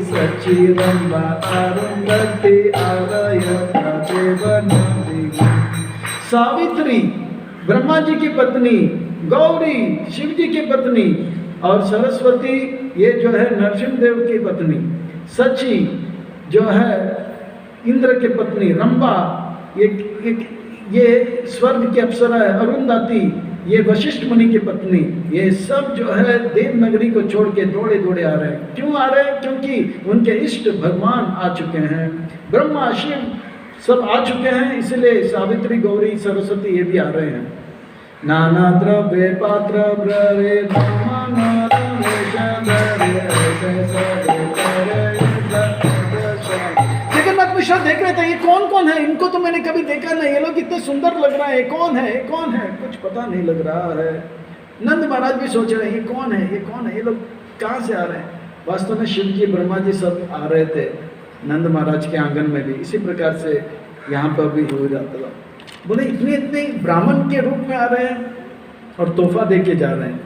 सची रंबा अरुंधति सावित्री ब्रह्मा जी की पत्नी, गौरी शिव जी की पत्नी और सरस्वती ये जो है नरसिंह देव की पत्नी, सची जो है इंद्र की पत्नी, रंबा ये स्वर्ग की अप्सरा है, अरुंधति ये वशिष्ठ मुनि की पत्नी, ये सब जो है देवनगरी को छोड़ के दौड़े दौड़े आ रहे हैं। क्यों आ रहे हैं, क्योंकि उनके इष्ट भगवान आ चुके हैं, ब्रह्मा शिव सब आ चुके हैं, इसलिए सावित्री गौरी सरस्वती ये भी आ रहे हैं। नाना द्रव्य पात्र ब्रे जगन्नाथ मिश्रा देख रहे थे ये कौन कौन है, इनको तो मैंने कभी देखा नहीं, ये लोग इतने सुंदर लग रहे हैं, कौन है कौन है, कुछ पता नहीं लग रहा है। नंद महाराज भी सोच रहे हैं ये कौन है, ये कौन है, ये लोग कहाँ से आ रहे हैं। वास्तव में शिव जी ब्रह्मा जी सब आ रहे थे नंद महाराज के आंगन में भी, इसी प्रकार से यहाँ पर भी हो जाता था। बोले इतने इतने ब्राह्मण के रूप में आ रहे हैं और तोहफा दे के जा रहे हैं,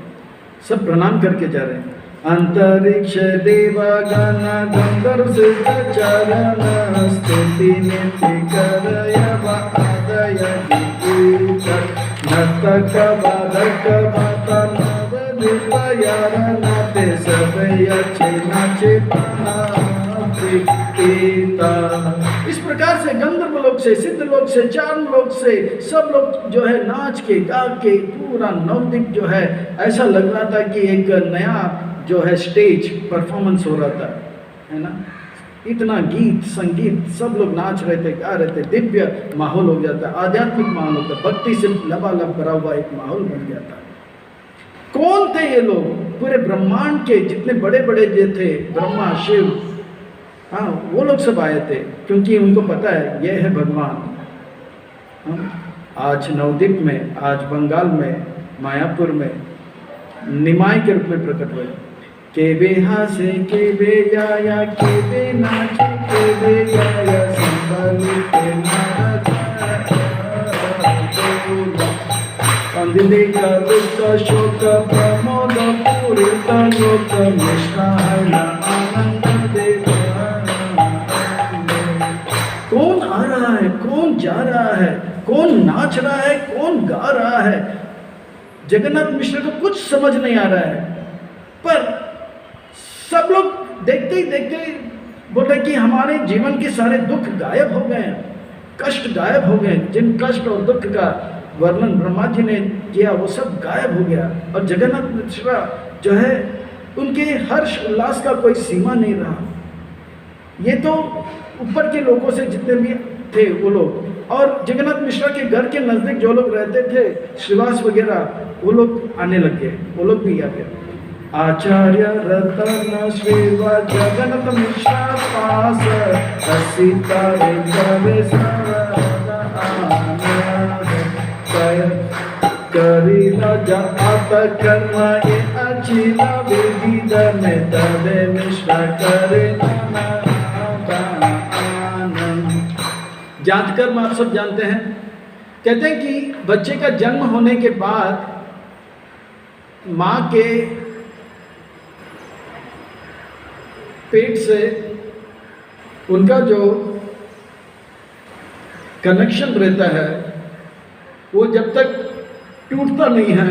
सब प्रणाम करके जा रहे हैं। अंतरिक्ष देवगण गंधर्व सिद्ध चरण स्तुति नित्य करय वादय गीत नर्तक बाधक माता नवदीप यार नाते सब अच्छे नाचे इस प्रकार से गंधर्व लोक से, सिद्ध लोक से, चारण लोक से सब लोग जो है नाच के गा के पूरा नवदीप जो है ऐसा लग रहा था कि एक नया जो है स्टेज परफॉर्मेंस हो रहा था, है ना। इतना गीत संगीत सब लोग नाच रहे थे, गा रहे थे, दिव्य माहौल हो गया था, आध्यात्मिक माहौल होता, भक्ति से लबालब भरा हुआ एक माहौल बन गया था। कौन थे ये लोग, पूरे ब्रह्मांड के जितने बड़े बड़े जो थे, ब्रह्मा शिव, हाँ वो लोग सब आए थे, क्योंकि उनको पता है ये है भगवान। आज नवद्वीप में, आज बंगाल में, मायापुर में निमाई के रूप में प्रकट हुए। के बे हासे के बे जाया के बे नाचे के बे जाया संभाली के अंधे का दुख शोक प्रमोद पूरित लोक मिष्ठान आनंद देव। कौन आ रहा है, कौन जा रहा है, कौन नाच रहा है, कौन गा रहा है, जगन्नाथ मिश्र को कुछ समझ नहीं आ रहा है। पर सब लोग देखते ही देखते बोल रहे कि हमारे जीवन के सारे दुख गायब हो गए, कष्ट गायब हो गए। जिन कष्ट और दुख का वर्णन ब्रह्मा जी ने किया वो सब गायब हो गया, और जगन्नाथ मिश्रा जो है उनके हर्ष उल्लास का कोई सीमा नहीं रहा। ये तो ऊपर के लोगों से जितने भी थे वो लोग, और जगन्नाथ मिश्रा के घर के नज़दीक जो लोग रहते थे, श्रीवास वगैरह, वो लोग आने लगे, वो लोग भी आ गए। आचार्य रतन श्रीवा जगन्नाथ मिश्रा पास सीता करी जात कर्म ये अचिला विविध में तबे मिश्रा करे जात कर्म आप सब जानते हैं, कहते हैं कि बच्चे का जन्म होने के बाद माँ के पेट से उनका जो कनेक्शन रहता है वो जब तक टूटता नहीं है,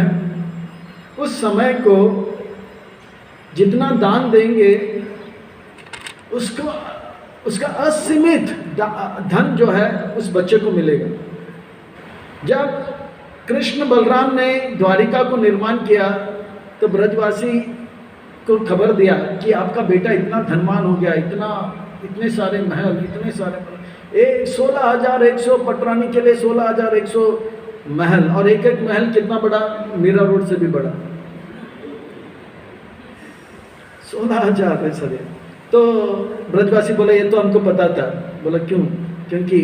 उस समय को जितना दान देंगे उसका असीमित धन जो है उस बच्चे को मिलेगा। जब कृष्ण बलराम ने द्वारिका को निर्माण किया तो ब्रजवासी को खबर दिया कि आपका बेटा इतना धनवान हो गया, इतने सारे महल, इतने सारे 16,100 पटरानी के लिए 16,100 महल, और एक एक महल कितना बड़ा, मीरा रोड से भी बड़ा, 16,000 सर। तो ब्रजवासी बोले ये तो हमको पता था। बोला क्यों? क्योंकि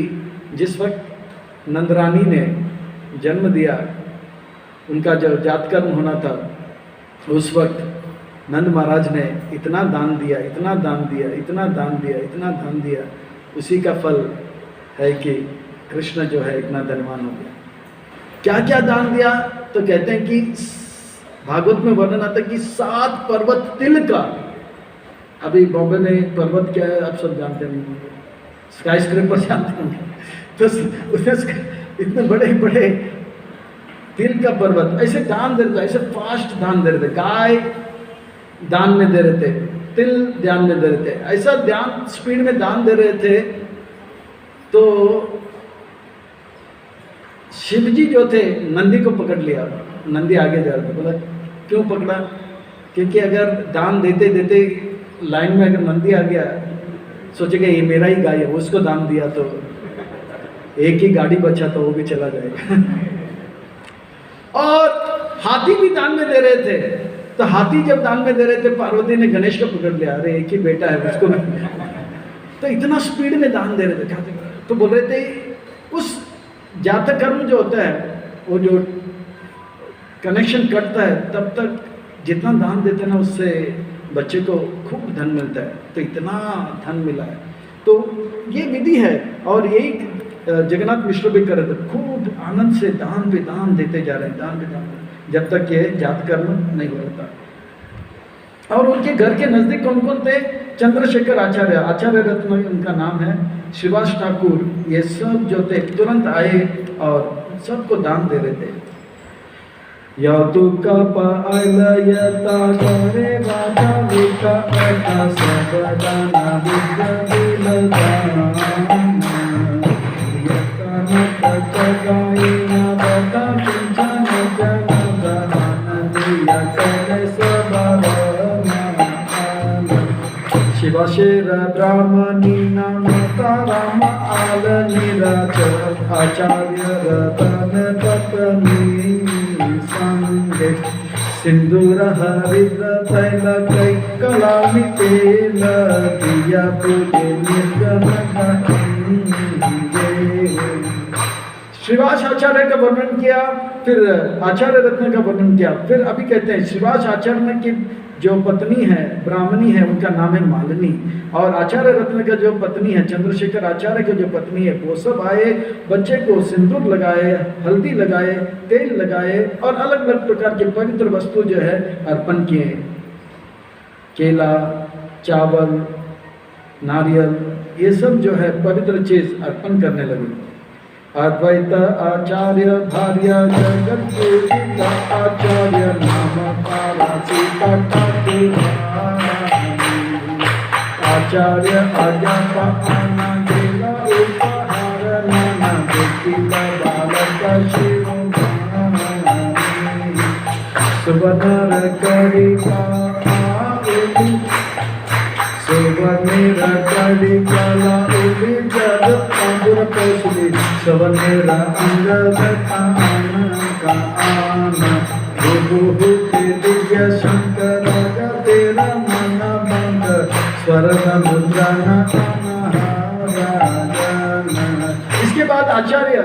जिस वक्त नंदरानी ने जन्म दिया, उनका जो जातकर्म होना था, उस वक्त नंद महाराज ने इतना दान दिया, इतना दान दिया, इतना दान दिया, इतना दान दिया, उसी का फल है कि कृष्ण जो है इतना धनवान हो गया। क्या क्या दान दिया? तो कहते हैं कि भागवत में वर्णन आता है कि 7 पर्वत तिल का। अभी बॉम्बे में पर्वत क्या है आप सब जानते होंगे, स्काई स्क्रैपर जानते होंगे, तो उसमें इतने बड़े बड़े तिल का पर्वत ऐसे दान दे रहे थे, ऐसे फास्ट दान दे रहे थे। गाय दान में दे रहे थे, तिल दान में दे रहे थे, ऐसा ध्यान स्पीड में दान दे रहे थे। तो शिव जी जो थे नंदी को पकड़ लिया, नंदी आगे जा रहा था। बोला क्यों पकड़ा? क्योंकि अगर दान देते देते लाइन में अगर नंदी आ गया, सोचेगा ये मेरा ही गाय है, उसको दान दिया तो एक ही गाड़ी बचा तो वो भी चला जाएगा। और हाथी भी दान में दे रहे थे, तो हाथी जब दान में दे रहे थे, पार्वती ने गणेश को पकड़ लिया, अरे एक ही बेटा है उसको तो इतना स्पीड में दान दे रहे थे। तो बोल रहे थे उस जातक कर्म जो होता है, वो जो कनेक्शन कटता है, तब तक जितना दान देते ना उससे बच्चे को खूब धन मिलता है। तो इतना धन मिला है, तो ये विधि है। और यही जगन्नाथ मिश्र भी कर रहे थे, खूब आनंद से दान पे दान देते जा रहे हैं, दान पे दान, जब तक ये जात कर्म नहीं हो रहा। और उनके घर के नजदीक कौन कौन थे? चंद्रशेखर आचार्य, आचार्य रत्न उनका नाम है, श्रीवास ठाकुर, ये सब जो थे तुरंत आए और सबको दान दे रहे थे। या तो कपालयता करे वादा विका अता सबदाना विद्यालदान यतना तकगायना बता पिंचन जनगणन दिया करे सबरना शिवाशेर ब्राह्मणी नाम ताराम आल निराचर आचार्य रतन पत्नी संगे सिंदूर हरिद्र तैल कई कलामी तेल दिया पूजे निर्गम श्रीवास आचार्य का वर्णन किया, फिर आचार्य रत्न का वर्णन किया। फिर अभी कहते हैं श्रीवास आचार्य की जो पत्नी है ब्राह्मणी है, उनका नाम है मालिनी, और आचार्य रत्न का जो पत्नी है चंद्रशेखर आचार्य की जो पत्नी है, वो सब आए, बच्चे को सिंदूर लगाए, हल्दी लगाए, तेल लगाए और अलग अलग प्रकार के पवित्र वस्तु जो है अर्पण किए। केला, चावल, नारियल, ये सब जो है पवित्र चीज अर्पण करने लगे। अद्वैत आचार्य भार्य जगत पूजिता आचार्य नाम तारा सीता आचार्य आज्ञा पाना गेला उपहार नाना दुखिला बालक शिव सुवनर करिका सुवनेर करिकला उली जग अंगुर पौसली सुवनेर अंगद का आना विभु के दिव्य शंकर तेरा मन बंद स्वर्ण मुद्रण। इसके बाद आचार्य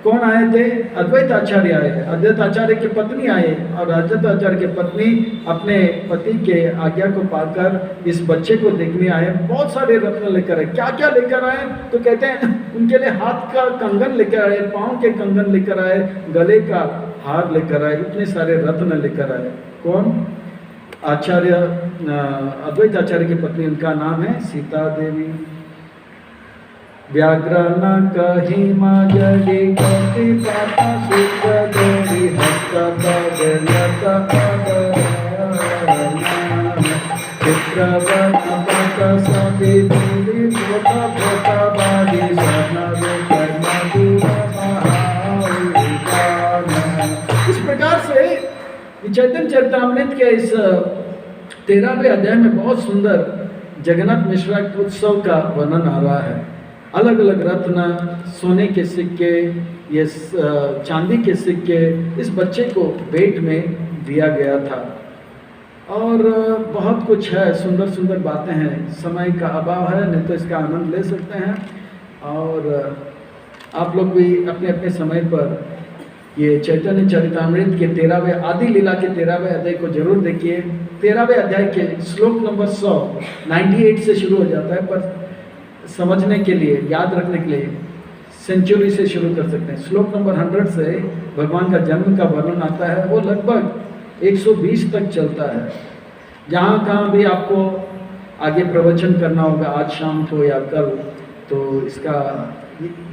कौन आए थे? अद्वैत आचार्य आए। अद्वैत आचार्य की पत्नी आए और अद्वैत आचार्य की पत्नी अपने पति के आज्ञा को पाकर इस बच्चे को देखने आए। बहुत सारे रत्न लेकर आए। क्या क्या लेकर आए? तो कहते हैं उनके लिए हाथ का कंगन लेकर आए, पाँव के कंगन लेकर आए, गले का हार लेकर आए, इतने सारे रत्न लेकर आए। कौन? आचार्य अद्वैत आचार्य की पत्नी, उनका नाम है सीता देवी। व्याघ्रन कही मजली कति पाता सूत्र देवी हस्त बदलत चित्रवन पत सभी दूरी भोता भोता बारी इस प्रकार से चैतन्य चरितामृत के इस 13वें अध्याय में बहुत सुंदर जगन्नाथ मिश्रा उत्सव का वर्णन आ रहा है। अलग अलग रत्न, सोने के सिक्के, ये चांदी के सिक्के इस बच्चे को भेंट में दिया गया था। और बहुत कुछ है, सुंदर सुंदर बातें हैं। समय का अभाव है, नहीं तो इसका आनंद ले सकते हैं। और आप लोग भी अपने अपने समय पर ये चैतन्य चरितामृत के 13वें आदि लीला के 13वें अध्याय को जरूर देखिए। 13वें अध्याय के श्लोक नंबर 100 98 से शुरू हो जाता है, पर समझने के लिए, याद रखने के लिए सेंचुरी से शुरू कर सकते हैं। श्लोक नंबर 100 से भगवान का जन्म का वर्णन आता है। वो लगभग 120 तक चलता है। जहाँ कहाँ भी आपको आगे प्रवचन करना होगा, आज शाम को या कल, तो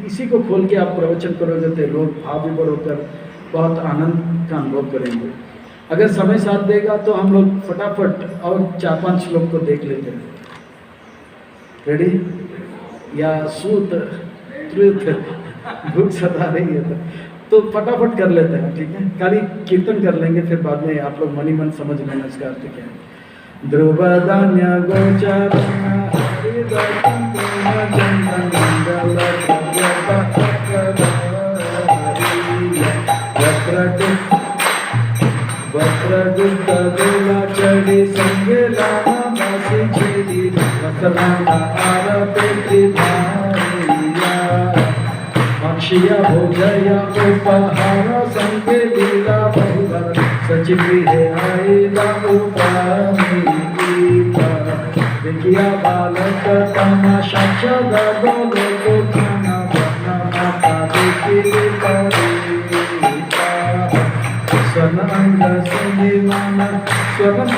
इसी को खोल के आप प्रवचन करोगे तो लोग भाव विभोर होकर बहुत आनंद का अनुभव करेंगे। अगर समय साथ देगा तो हम लोग फटाफट और 4-5 श्लोक को देख लेते हैं। रेडी? या सूत त्रुत भूख सता रही है तो फटाफट कर लेते हैं, ठीक है? खाली कीर्तन कर लेंगे, फिर बाद में आप लोग मनी मन समझ लेना इसका अर्थ क्या है। ध्रुव धान्य गोचर चढ़ी संगेला छेड़ी अक्षिया भोजया उपहार संगे लीला बहुबर सचिगृहे आईला देखिया बालक तमाशा गोलो को खाना बना माता देखी सन अंग सिमान स्वर्ण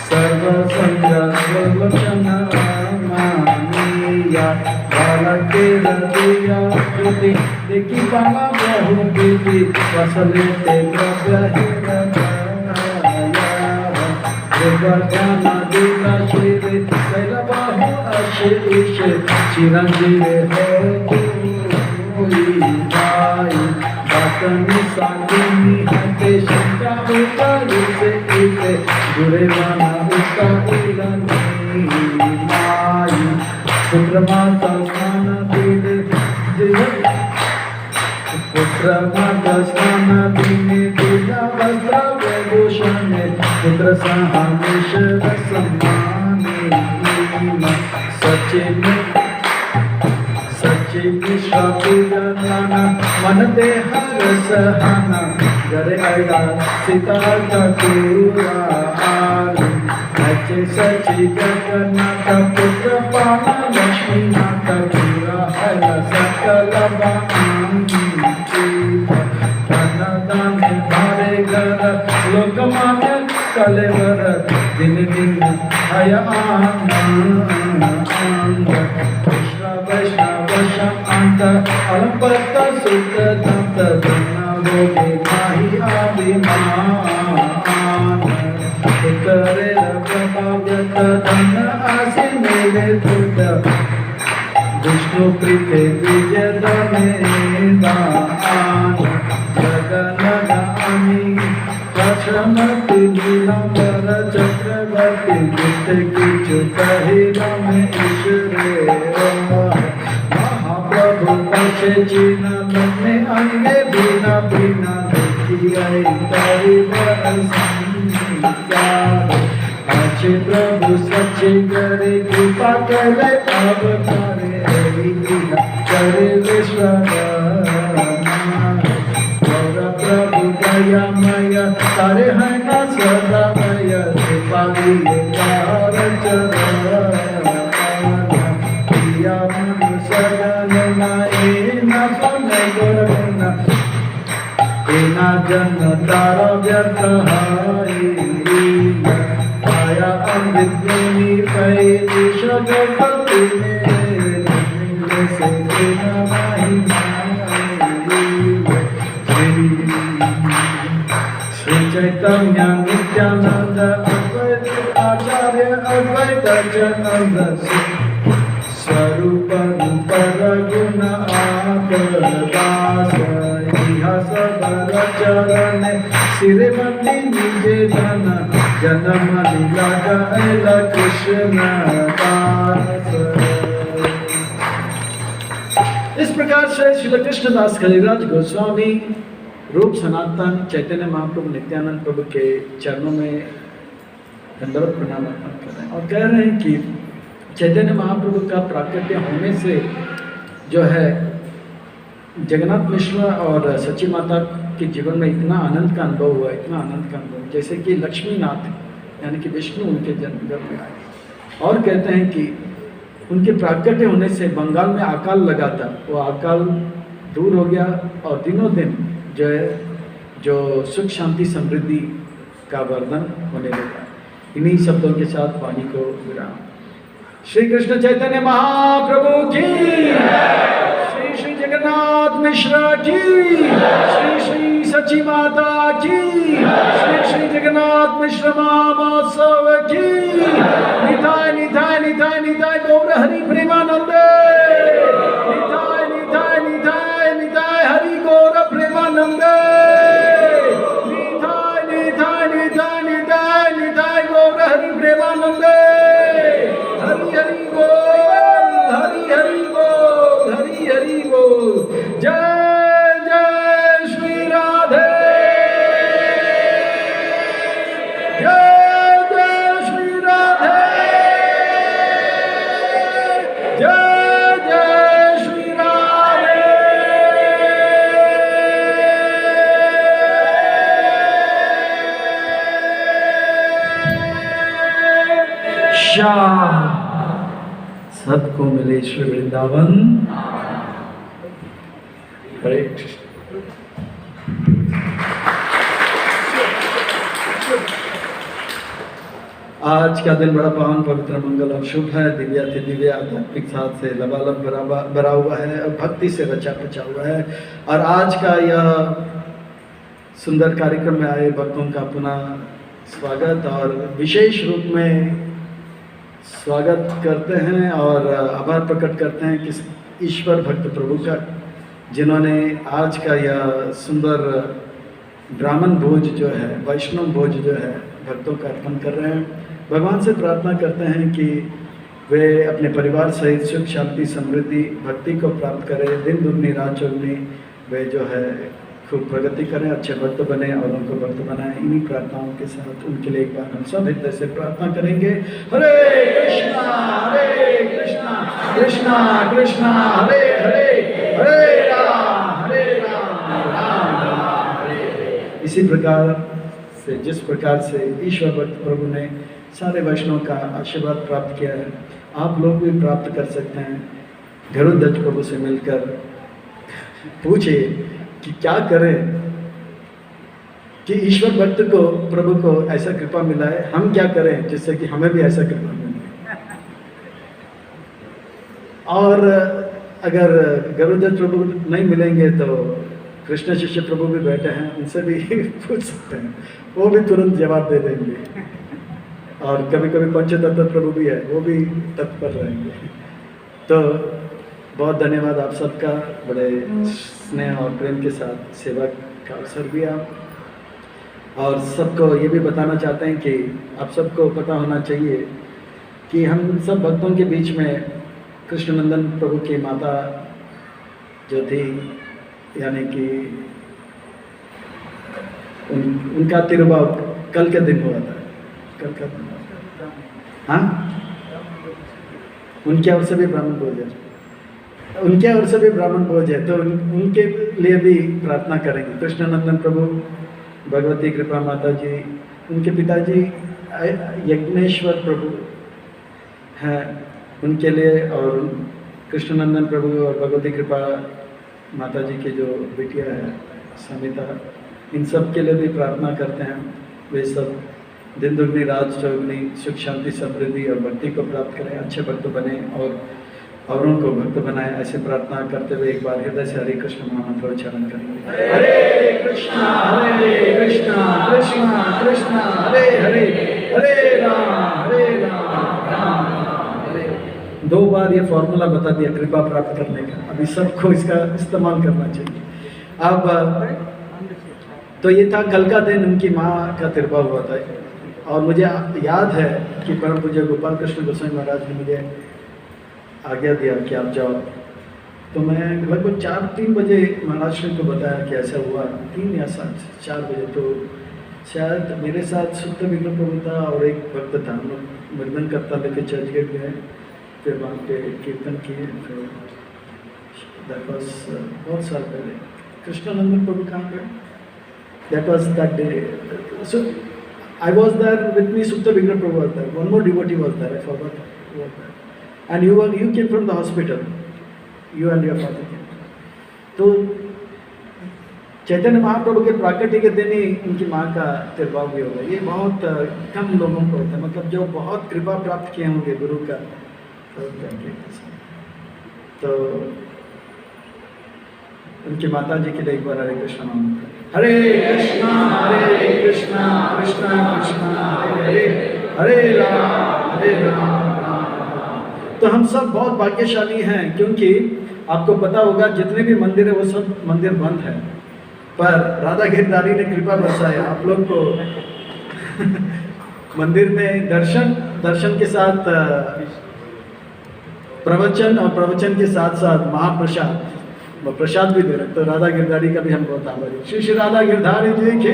सर्व संगलोचन मानिया बालके रतिया कृति देखी बाला बहु विधि वसले ते बाहु आशीष चिरंजीवी बातनी सागिनी हते शंका उतारी से इते बुरे माना उसका इलनी माई पुत्र माता स्नान दीने पुत्र माता स्नान दीने दिला वस्त्र विभूषण पुत्र सहामिष सम्माने सचिन विश्वापिजना मन दे हर सहना गरे आया सीता कपूरा अच्छे सची जगन्नाथ पुत्र पाना लक्ष्मी माता पूरा हर सकल दान भारे घर लोक मान्य कलेवर दिन दिन हय आनंद वैष्णव शांत अलंपत सुत दंत धना भोगे माही अभिमान उतरे प्रभाव्यत धन आसे मेरे पुत विष्णु प्रीते विजय दमे दान जगन गामी लक्ष्मति नीलांबर चक्रवर्ती दुष्ट की चुकही रमे ईश्वरे महाप्रभु पछे चीना लम्हे अंगे बिना बिना देखी आई तारी अच्छे प्रभु सच्चे करे कृपा करे अवतारे चरे गौर प्रभु दयामय तारे हैं ना सदामय कृपाली कार चरिया मन सदन नाए ना सुने गुण ना जन तारा व्यर्थ आया अमृत पैदी शगपति से श्री चैतन्य नित्यानंद अद्वैत आचार्य अद्वैत जनानंद स्वरूप गुण आदास सबर चरण श्रीमती निजे धन जन्म लीला गैल कृष्ण दास। इस प्रकार से श्री कृष्णदास कलिराज गोस्वामी रूप सनातन चैतन्य महाप्रभु नित्यानंद प्रभु के चरणों में दंडवत प्रणाम अर्पण कर रहे हैं और कह रहे हैं कि चैतन्य महाप्रभु का प्राकट्य होने से जो है जगन्नाथ मिश्र और सची माता के जीवन में इतना आनंद का अनुभव हुआ, इतना आनंद का अनुभव, जैसे कि लक्ष्मीनाथ यानी कि विष्णु उनके जन्मघर में आए और कहते हैं कि उनके प्राकट्य होने से बंगाल में अकाल लगा था, वो अकाल दूर हो गया और दिनों दिन जो है जो सुख शांति समृद्धि का वर्धन होने लगा। इन्हीं शब्दों के साथ वाणी को विराम। श्री कृष्ण चैतन्य महाप्रभु की, श्री श्री जगन्नाथ मिश्र की, श्री श्री सची माता की, श्री श्री जगन्नाथ मिश्र महामहोत्सव की। निताय निताय निताय निताय गौर हरि प्रेमानंदे, निताय निताय निताय निताय हरि गौर प्रेमानंदे, निताय निताय निताय निताय निताय गौर हरि प्रेमानंदे। हरि हरि बोल, हरि हरि बोल, हरि हरि बोल। जय जय श्री राधे, जय जय श्री राधे, जय जय श्री राधे। शाह सबको मिले श्री वृंदावन। हरे कृष्ण। आज का दिन बड़ा पावन पवित्र मंगल और शुभ है। दिव्याति दिव्य आध्यात्मिक साथ से लबालब भरा हुआ है और भक्ति से रचा पचा हुआ है। और आज का यह सुंदर कार्यक्रम में आए भक्तों का पुनः स्वागत और विशेष रूप में स्वागत करते हैं और आभार प्रकट करते हैं कि ईश्वर भक्त प्रभु का, जिन्होंने आज का यह सुंदर ब्राह्मण भोज जो है, वैष्णव भोज जो है, भक्तों का अर्पण कर रहे हैं। भगवान से प्रार्थना करते हैं कि वे अपने परिवार सहित सुख शांति समृद्धि भक्ति को प्राप्त करें, दिन दुगनी रात चौगनी वे जो है खूब प्रगति करें, अच्छे भक्त बने और उनको भक्त बनाएं। इन्हीं प्रार्थनाओं के साथ उनके लिए एक बार हम सब हृदय से प्रार्थना करेंगे। हरे कृष्णा कृष्णा कृष्णा हरे हरे, हरे राम राम हरे हरे। इसी प्रकार से जिस प्रकार से ईश्वर भक्त प्रभु ने सारे वैष्णव का आशीर्वाद प्राप्त किया है, आप लोग भी प्राप्त कर सकते हैं। गरुड़ध्वज प्रभु से मिलकर पूछिए कि क्या करें कि ईश्वर भक्त को प्रभु को ऐसा कृपा मिला है, हम क्या करें जिससे कि हमें भी ऐसा कृपा मिले। और अगर गरुड़ध्वज प्रभु नहीं मिलेंगे तो कृष्ण शिष्य प्रभु भी बैठे हैं, उनसे भी पूछ सकते हैं, वो भी तुरंत जवाब दे देंगे। और कभी कभी पंचतत्व प्रभु भी है, वो भी तत्पर रहेंगे। तो बहुत धन्यवाद आप सबका, बड़े स्नेह और प्रेम के साथ सेवा का अवसर दिया। और सबको ये भी बताना चाहते हैं कि आप सबको पता होना चाहिए कि हम सब भक्तों के बीच में कृष्णनंदन प्रभु की माता जो थी, यानी कि उनका तिरुभाव कल के दिन हुआ था, कल का दिन। हाँ, उनके अवसर भी ब्राह्मण भोजन उनके ओर से भी ब्राह्मण भोज है, तो उनके लिए भी प्रार्थना करेंगे। कृष्णानंदन प्रभु, भगवती कृपा माता जी, उनके पिताजी यज्ञेश्वर प्रभु हैं, उनके लिए, और कृष्णानंदन प्रभु और भगवती कृपा माता जी की जो बिटिया है समिता, इन सब के लिए भी प्रार्थना करते हैं। वे सब दिन दुगनी रात चौगनी सुख शांति समृद्धि और भक्ति को प्राप्त करें, अच्छे भक्त बने और औरों को भक्त बनाए। ऐसे प्रार्थना करते हुए एक बार हृदय से हरे कृष्ण महामंत्र उच्चारण करेंगे। हरे कृष्णा कृष्णा कृष्णा हरे हरे, हरे राम राम हरे। 2 बार ये फॉर्मूला बता दिया कृपा प्राप्त करने का, अभी सबको इसका इस्तेमाल करना चाहिए। अब तो ये था कल का दिन, उनकी माँ का तिरपा हुआ था, और मुझे याद है कि परम पूज्य गोपाल कृष्ण गोस्वामी महाराज ने मुझे आज्ञा दिया कि आप जाओ। तो मैं लगभग 4-3 बजे महाराज को बताया कि ऐसा हुआ, 3 या 4 बजे। तो शायद मेरे साथ सुप्त विग्रह प्रभु था और एक भक्त था, हम लोग मृदन करता लेके चर्च गेट गए, फिर वहाँ पे कीर्तन किए। फिर दैट वॉज बहुत साल पहले। कृष्णानंदन प्रभु कहाँ गए? That was that day. So I was there with me, Sutta Vigra Prabhu was there. One more devotee was there, I forgot who was there. And you came from the hospital. You and your father came. तो चैतन्य महाप्रभु के प्राकट्य के दिन ही उनकी माँ का तिरभाव भी होगा। ये बहुत कम लोगों को होता है, मतलब जो बहुत कृपा प्राप्त किए होंगे गुरु का। तो उनकी माता जी के लिए एक बार हरे कृष्ण नाम। हरे कृष्णा कृष्णा कृष्णा हरे हरे, हरे राम राम। तो हम सब बहुत भाग्यशाली हैं, क्योंकि आपको पता होगा जितने भी मंदिर है वो सब मंदिर बंद है, पर राधा गिरधारी ने कृपा बरसाया आप लोग को मंदिर में दर्शन के साथ प्रवचन, और प्रवचन के साथ साथ महाप्रसाद, वो प्रसाद भी दे रहे। तो राधा गिरधारी का भी हम बहुत आभारी, श्री श्री राधा गिरधारी जी की।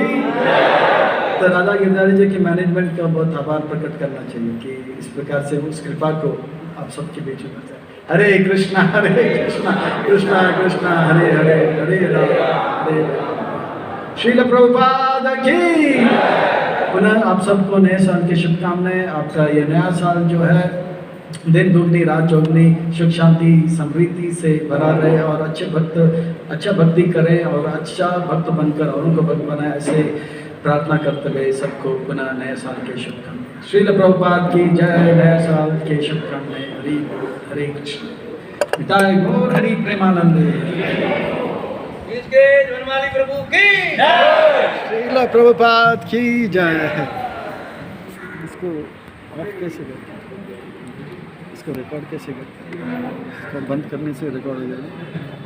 तो राधा गिरधारी जी की मैनेजमेंट का बहुत आभार प्रकट करना चाहिए कि इस प्रकार से उस कृपा को आप सबके बीच में जाए। हरे कृष्णा कृष्णा कृष्णा हरे हरे, हरे राम हरे राम। श्रील प्रभुपाद की। पुनः आप सबको नए साल की शुभकामनाएं। आपका ये नया साल जो है दिन दुगनी रात चौगनी सुख शांति समृद्धि से भरा रहे, और अच्छा भक्ति करें और अच्छा भक्त बनकर औरों को भक्त बनाए, ऐसे प्रार्थना करते हुए सबको पुनः नए साल के शुभकामनाएं। श्रील प्रभुपाद की जय। नए साल के शुभकामनाएं। हरि हरे कृष्ण। पिताय गौर हरि प्रेमानंद। प्रभु की जय। श्रील प्रभुपाद की जय। इसको ऑफ कैसे करते हैं? इसको रिकॉर्ड कैसे करते हैं? इसको बंद करने से रिकॉर्ड हो जाएगा।